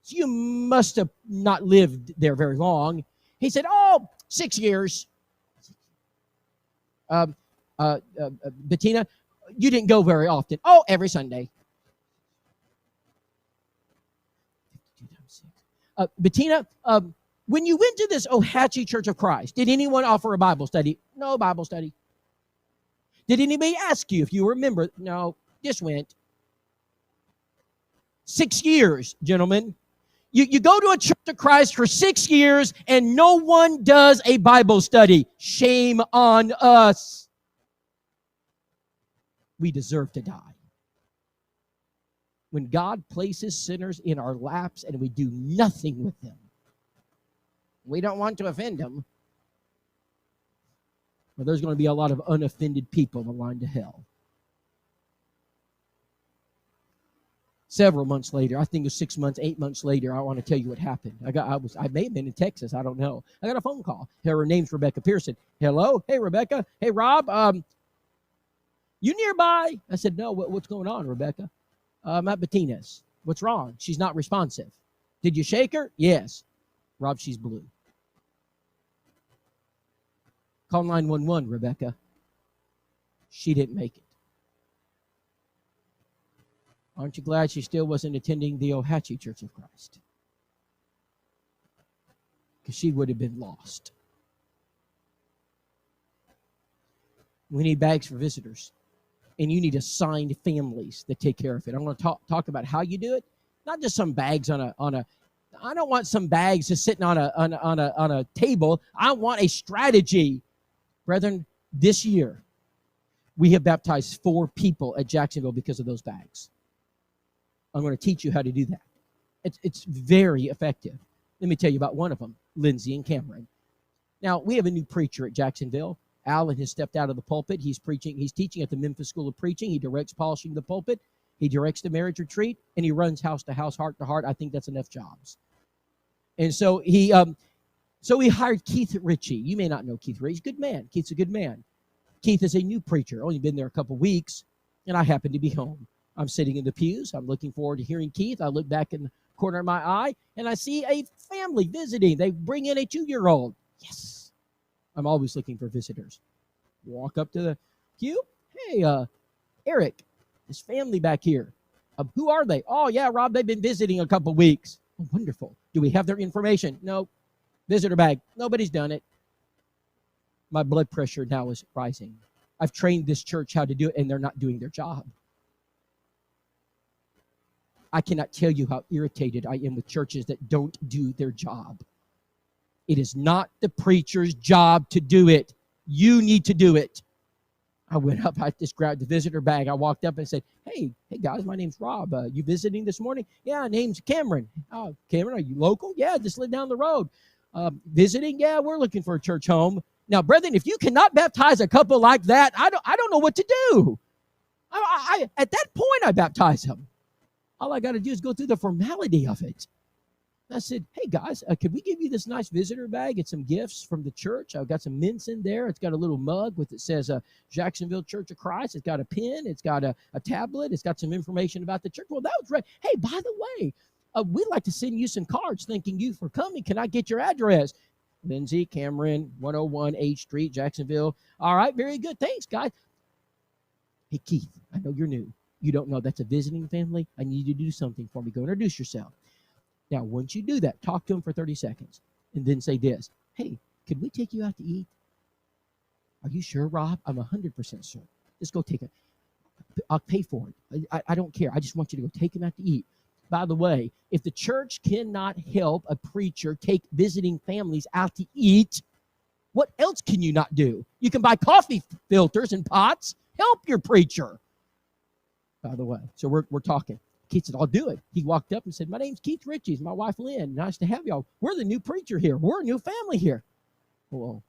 So you must have not lived there very long. He said, 6 years. Bettina, you didn't go very often. Oh, every Sunday. Bettina, when you went to this Ohatchee Church of Christ, did anyone offer a Bible study? No Bible study. Did anybody ask you if you were a member? No, just went. 6 years, gentlemen. You go to a Church of Christ for 6 years and no one does a Bible study. Shame on us. We deserve to die. When God places sinners in our laps and we do nothing with them, we don't want to offend them. Well, there's going to be a lot of unoffended people in the line to hell. Several months later, I think it was 6 months, 8 months later, I want to tell you what happened. I may have been in Texas, I don't know. I got a phone call. Her name's Rebecca Pearson. Hello, hey Rebecca, hey Rob, you nearby? I said, no. What's going on, Rebecca? I'm at Bettina's. What's wrong? She's not responsive. Did you shake her? Yes. Rob, she's blue. Call 911, Rebecca. She didn't make it. Aren't you glad she still wasn't attending the Ohatchee Church of Christ? Because she would have been lost. We need bags for visitors. And you need assigned families that take care of it. I'm going to talk about how you do it. Not just some bags on a. I don't want some bags just sitting on a table. I want a strategy. Brethren, this year, we have baptized 4 people at Jacksonville because of those bags. I'm going to teach you how to do that. It's very effective. Let me tell you about one of them, Lindsay and Cameron. Now, we have a new preacher at Jacksonville. Alan has stepped out of the pulpit. He's teaching at the Memphis School of Preaching. He directs polishing the pulpit. He directs the marriage retreat, and he runs house to house, heart to heart. I think that's enough jobs. And so he hired Keith Ritchie. You may not know Keith Ritchie. He's a good man. Keith's a good man. Keith is a new preacher, only been there a couple weeks, and I happen to be home. I'm sitting in the pews. I'm looking forward to hearing Keith. I look back in the corner of my eye, and I see a family visiting. They bring in a 2-year-old. Yes. I'm always looking for visitors. Walk up to the pew. Hey, Eric, this family back here. Who are they? Oh, yeah, Rob, they've been visiting a couple weeks. Oh, wonderful. Do we have their information? No. Visitor bag. Nobody's done it. My blood pressure now is rising. I've trained this church how to do it, and they're not doing their job. I cannot tell you how irritated I am with churches that don't do their job. It is not the preacher's job to do it. You need to do it. I went up, I just grabbed the visitor bag. I walked up and said, hey guys, my name's Rob. You visiting this morning? Yeah, name's Cameron. Oh, Cameron, are you local? Yeah, just live down the road. Visiting? Yeah, we're looking for a church home. Now, brethren, if you cannot baptize a couple like that, I don't know what to do. At that point, I baptize them. All I got to do is go through the formality of it. I said, hey, guys, could we give you this nice visitor bag and some gifts from the church? I've got some mints in there. It's got a little mug with it says Jacksonville Church of Christ. It's got a pen. It's got a tablet. It's got some information about the church. Well, that was right. Hey, by the way, we'd like to send you some cards thanking you for coming. Can I get your address? Lindsay, Cameron, 101 H Street, Jacksonville. All right, very good. Thanks, guys. Hey, Keith, I know you're new. You don't know that's a visiting family. I need you to do something for me. Go introduce yourself. Now, once you do that, talk to them for 30 seconds and then say this. Hey, could we take you out to eat? Are you sure, Rob? I'm 100% sure. Just go take it. I'll pay for it. I don't care. I just want you to go take them out to eat. By the way, if the church cannot help a preacher take visiting families out to eat, what else can you not do? You can buy coffee filters and pots. Help your preacher. By the way, so we're talking. Keith said, I'll do it. He walked up and said, my name's Keith Ritchie. My wife, Lynn. Nice to have y'all. We're the new preacher here. We're a new family here. Well,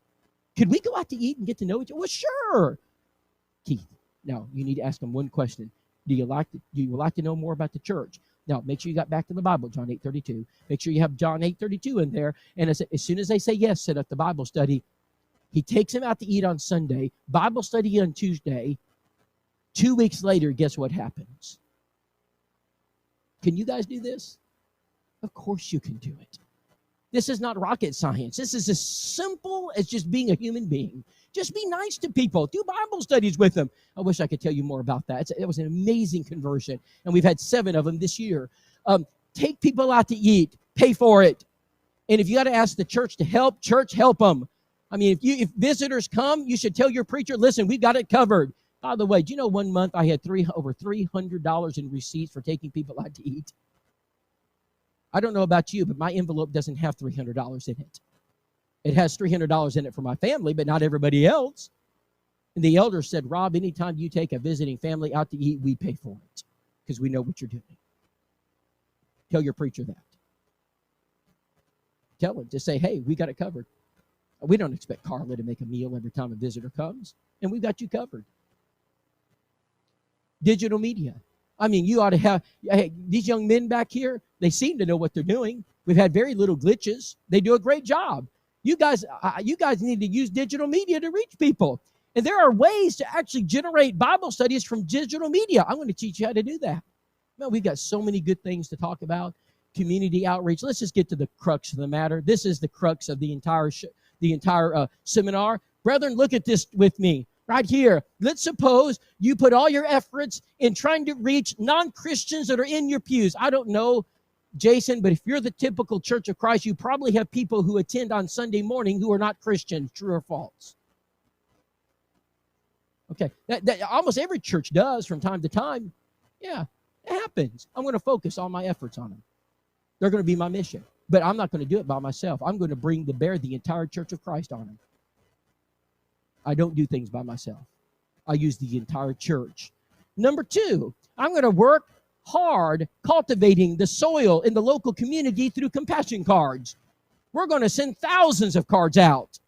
could we go out to eat and get to know each other? Well, sure. Keith, now you need to ask them one question. Do you like to know more about the church? Now, make sure you got back to the Bible, John 8:32. Make sure you have John 8:32 in there. And as soon as they say yes, set up the Bible study. He takes him out to eat on Sunday, Bible study on Tuesday. 2 weeks later, guess what happens? Can you guys do this? Of course you can do it. This is not rocket science. This is as simple as just being a human being. Just be nice to people. Do Bible studies with them. I wish I could tell you more about that. It was an amazing conversion, and we've had 7 of them this year. Take people out to eat. Pay for it. And if you got to ask the church to help, church, help them. I mean, if visitors come, you should tell your preacher, listen, we've got it covered. By the way, do you know 1 month I had over $300 in receipts for taking people out to eat? I don't know about you, but my envelope doesn't have $300 in it. It has $300 in it for my family, but not everybody else. And the elder said, Rob, anytime you take a visiting family out to eat, we pay for it because we know what you're doing. Tell your preacher that. Tell him to say, hey, we got it covered. We don't expect Carla to make a meal every time a visitor comes, and we've got you covered. Digital media. I mean, you ought to have, hey, these young men back here, they seem to know what they're doing. We've had very little glitches. They do a great job. You guys need to use digital media to reach people. And there are ways to actually generate Bible studies from digital media. I'm going to teach you how to do that. Man, we've got so many good things to talk about. Community outreach. Let's just get to the crux of the matter. This is the crux of the entire seminar. Brethren, look at this with me. Right here. Let's suppose you put all your efforts in trying to reach non-Christians that are in your pews. I don't know, Jason, but if you're the typical Church of Christ, you probably have people who attend on Sunday morning who are not Christians. True or false? Okay. That almost every church does from time to time. Yeah, it happens. I'm going to focus all my efforts on them. They're going to be my mission. But I'm not going to do it by myself. I'm going to bring to bear the entire Church of Christ on them. I don't do things by myself. I use the entire church. Number 2, I'm going to work hard cultivating the soil in the local community through compassion cards. We're going to send thousands of cards out.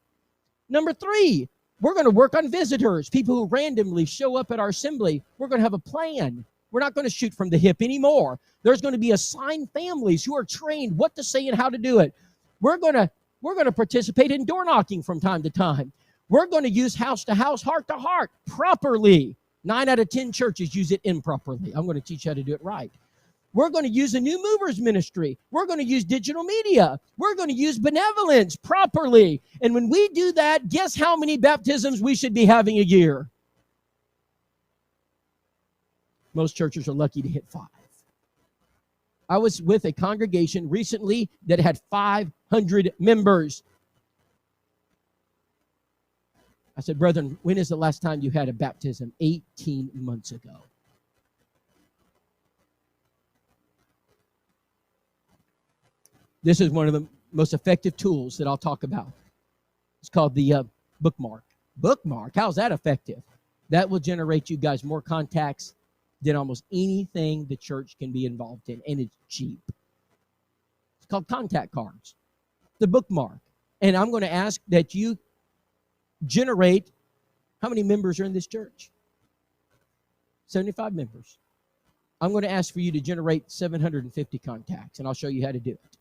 Number 3, we're going to work on visitors, people who randomly show up at our assembly. We're going to have a plan. We're not going to shoot from the hip anymore. There's going to be assigned families who are trained what to say and how to do it. We're going to participate in door knocking from time to time. We're going to use house to house, heart to heart, properly. 9 out of 10 churches use it improperly. I'm going to teach you how to do it right. We're going to use a new movers ministry. We're going to use digital media. We're going to use benevolence properly. And when we do that, guess how many baptisms we should be having a year? Most churches are lucky to hit 5. I was with a congregation recently that had 500 members. I said, brethren, when is the last time you had a baptism? 18 months ago. This is one of the most effective tools that I'll talk about. It's called the bookmark. Bookmark? How's that effective? That will generate you guys more contacts than almost anything the church can be involved in, and it's cheap. It's called contact cards. The bookmark. And I'm going to ask that you generate, how many members are in this church? 75 members. I'm going to ask for you to generate 750 contacts, and I'll show you how to do it.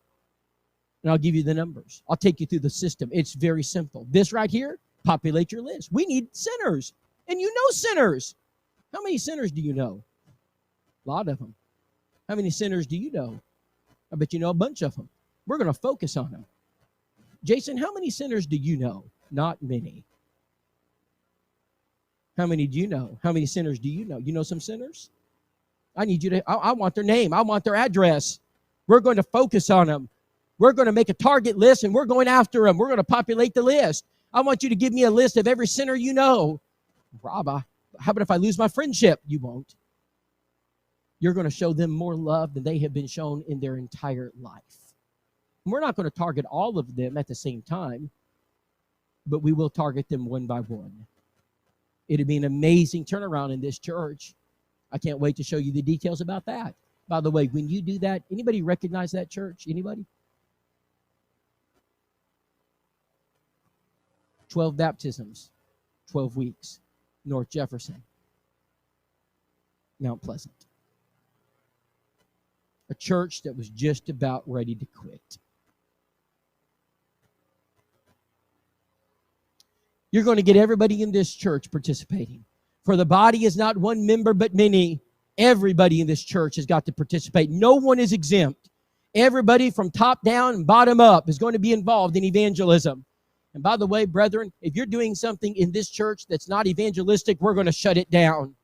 And I'll give you the numbers. I'll take you through the system. It's very simple. This right here, populate your list. We need sinners, and you know sinners. How many sinners do you know? A lot of them. How many sinners do you know? I bet you know a bunch of them. We're going to focus on them. Jason, how many sinners do you know? Not many. How many do you know? How many sinners do you know? You know some sinners? I need you to, I want their name. I want their address. We're going to focus on them. We're going to make a target list, and we're going after them. We're going to populate the list. I want you to give me a list of every sinner you know. Rob, how about if I lose my friendship? You won't. you're going to show them more love than they have been shown in their entire life. And we're not going to target all of them at the same time, but we will target them one by one. It'll be an amazing turnaround in this church. I can't wait to show you the details about that. By the way, when you do that, anybody recognize that church? Anybody? 12 baptisms, 12 weeks, North Jefferson, Mount Pleasant. A church that was just about ready to quit. You're going to get everybody in this church participating. For the body is not one member but many. Everybody in this church has got to participate. No one is exempt. Everybody from top down and bottom up is going to be involved in evangelism. And by the way, brethren, if you're doing something in this church that's not evangelistic, we're going to shut it down.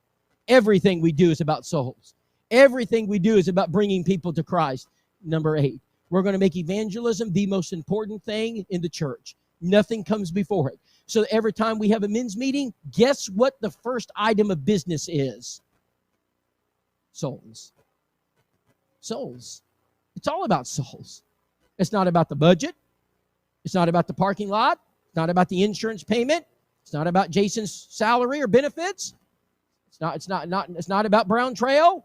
Everything we do is about souls. Everything we do is about bringing people to Christ. Number 8, we're going to make evangelism the most important thing in the church. Nothing comes before it. So every time we have a men's meeting, guess what the first item of business is? Souls. Souls. It's all about souls. It's not about the budget. It's not about the parking lot. It's not about the insurance payment. It's not about Jason's salary or benefits. It's not about Brown Trail.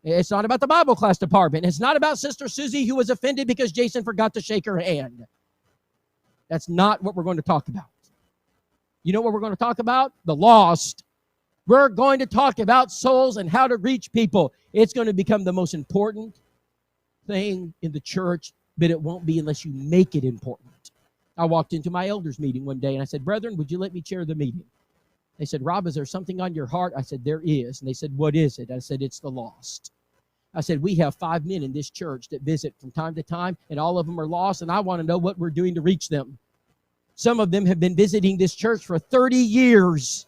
It's not about the Bible class department. It's not about Sister Susie who was offended because Jason forgot to shake her hand. That's not what we're going to talk about. You know what we're going to talk about? The lost. We're going to talk about souls and how to reach people. It's going to become the most important thing in the church, but it won't be unless you make it important. I walked into my elders meeting one day and I said, brethren, would you let me chair the meeting? They said, Rob, is there something on your heart? I said, there is. And they said, what is it? I said, it's the lost. I said, we have 5 men in this church that visit from time to time, and all of them are lost, and I want to know what we're doing to reach them. Some of them have been visiting this church for 30 years.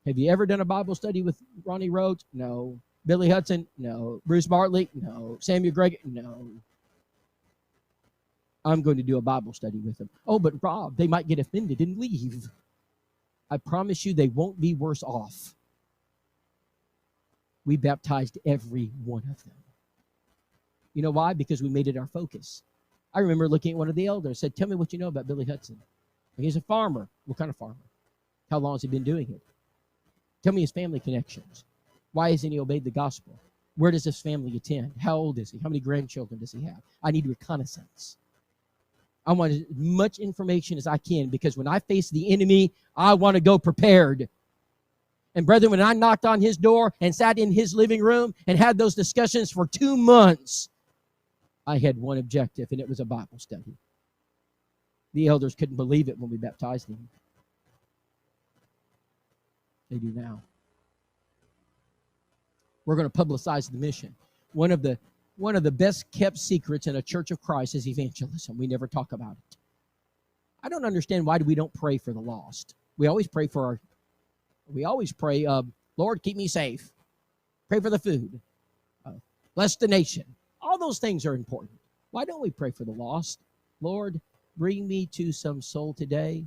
Have you ever done a Bible study with Ronnie Rhodes? No. Billy Hudson? No. Bruce Bartley? No. Samuel Gregg? No. I'm going to do a Bible study with them. Oh, but Rob, they might get offended and leave. I promise you they won't be worse off. We baptized every one of them. You know why? Because we made it our focus. I remember looking at one of the elders, said, tell me what you know about Billy Hudson. He's a farmer. What kind of farmer? How long has he been doing it? Tell me his family connections. Why hasn't he obeyed the gospel? Where does his family attend? How old is he? How many grandchildren does he have? I need reconnaissance. I want as much information as I can, because when I face the enemy, I want to go prepared. And brethren, when I knocked on his door and sat in his living room and had those discussions for 2 months, I had one objective, and it was a Bible study. The elders couldn't believe it when we baptized him. They do now. We're going to publicize the mission. One of the best kept secrets in a Church of Christ is evangelism. We never talk about it. I don't understand why we don't pray for the lost. We always pray Lord, keep me safe. Pray for the food. Bless the nation. All those things are important. Why don't we pray for the lost? Lord, bring me to some soul today.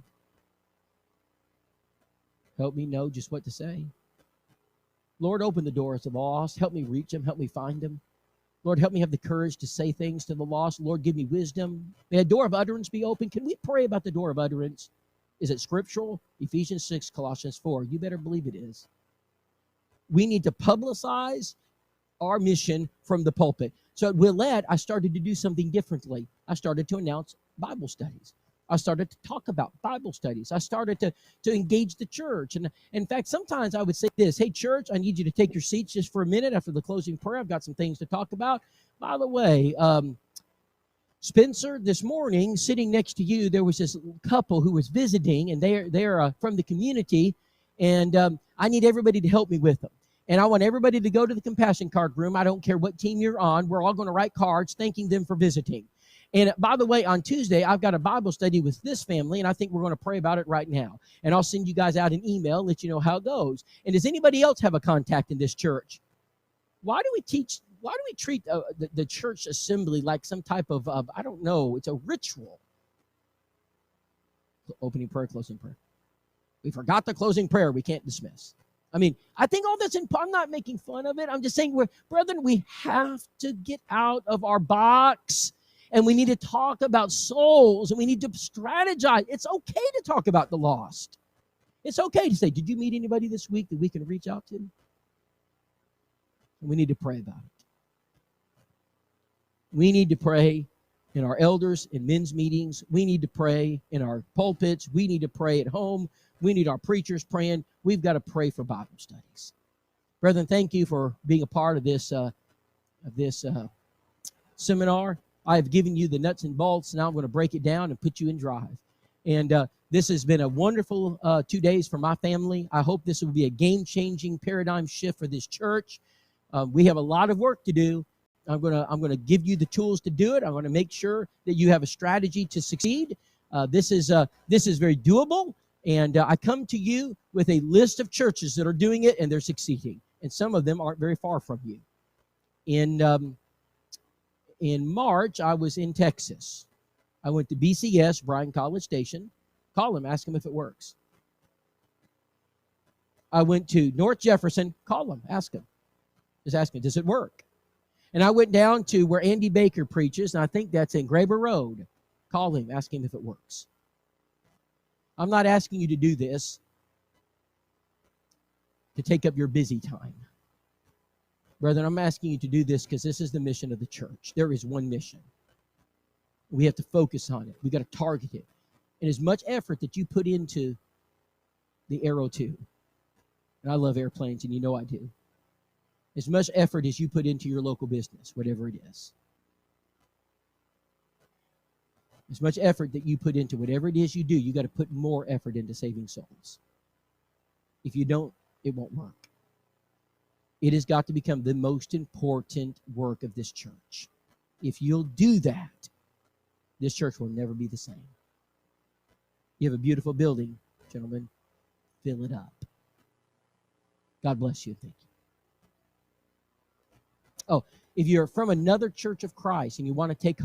Help me know just what to say. Lord, open the doors of the lost. Help me reach them. Help me find them. Lord, help me have the courage to say things to the lost. Lord, give me wisdom. May a door of utterance be open. Can we pray about the door of utterance? Is it scriptural? Ephesians 6, Colossians 4. You better believe it is. We need to publicize our mission from the pulpit. So at Willette, I started to do something differently. I started to announce Bible studies. I started to talk about Bible studies. I started to engage the church. And in fact, sometimes I would say this, hey, church, I need you to take your seats just for a minute after the closing prayer. I've got some things to talk about. By the way, Spencer, this morning, sitting next to you, there was this couple who was visiting, and they're from the community, and I need everybody to help me with them. And I want everybody to go to the compassion card room. I don't care what team you're on. We're all going to write cards thanking them for visiting. And by the way, on Tuesday, I've got a Bible study with this family, and I think we're going to pray about it right now. And I'll send you guys out an email, let you know how it goes. And does anybody else have a contact in this church? Why do we treat the church assembly like some type of, I don't know, it's a ritual? Opening prayer, closing prayer. We forgot the closing prayer. We can't dismiss. I mean, I think all that's I'm not making fun of it. I'm just saying, brethren, we have to get out of our box, and we need to talk about souls, and we need to strategize. It's okay to talk about the lost. It's okay to say, did you meet anybody this week that we can reach out to? And we need to pray about it. We need to pray in our elders and men's meetings. We need to pray in our pulpits. We need to pray at home. We need our preachers praying. We've got to pray for Bible studies. Brethren, thank you for being a part of this seminar. I have given you the nuts and bolts. Now I'm going to break it down and put you in drive. And this has been a wonderful 2 days for my family. I hope this will be a game-changing paradigm shift for this church. We have a lot of work to do. I'm going to give you the tools to do it. I'm going to make sure that you have a strategy to succeed. This is very doable. And I come to you with a list of churches that are doing it and they're succeeding. And some of them aren't very far from you. In March, I was in Texas. I went to BCS, Bryan College Station. Call him, ask him if it works. I went to North Jefferson. Call him, ask him. Just ask him, does it work? And I went down to where Andy Baker preaches, and I think that's in Graber Road. Call him, ask him if it works. I'm not asking you to do this to take up your busy time. Brethren, I'm asking you to do this because this is the mission of the church. There is one mission. We have to focus on it. We've got to target it. And as much effort that you put into the Arrow 2, and I love airplanes, and you know I do, as much effort as you put into your local business, whatever it is, as much effort that you put into whatever it is you do, you got to put more effort into saving souls. If you don't, it won't work. It has got to become the most important work of this church. If you'll do that, this church will never be the same. You have a beautiful building, gentlemen. Fill it up. God bless you. Thank you. Oh, if you're from another Church of Christ and you want to take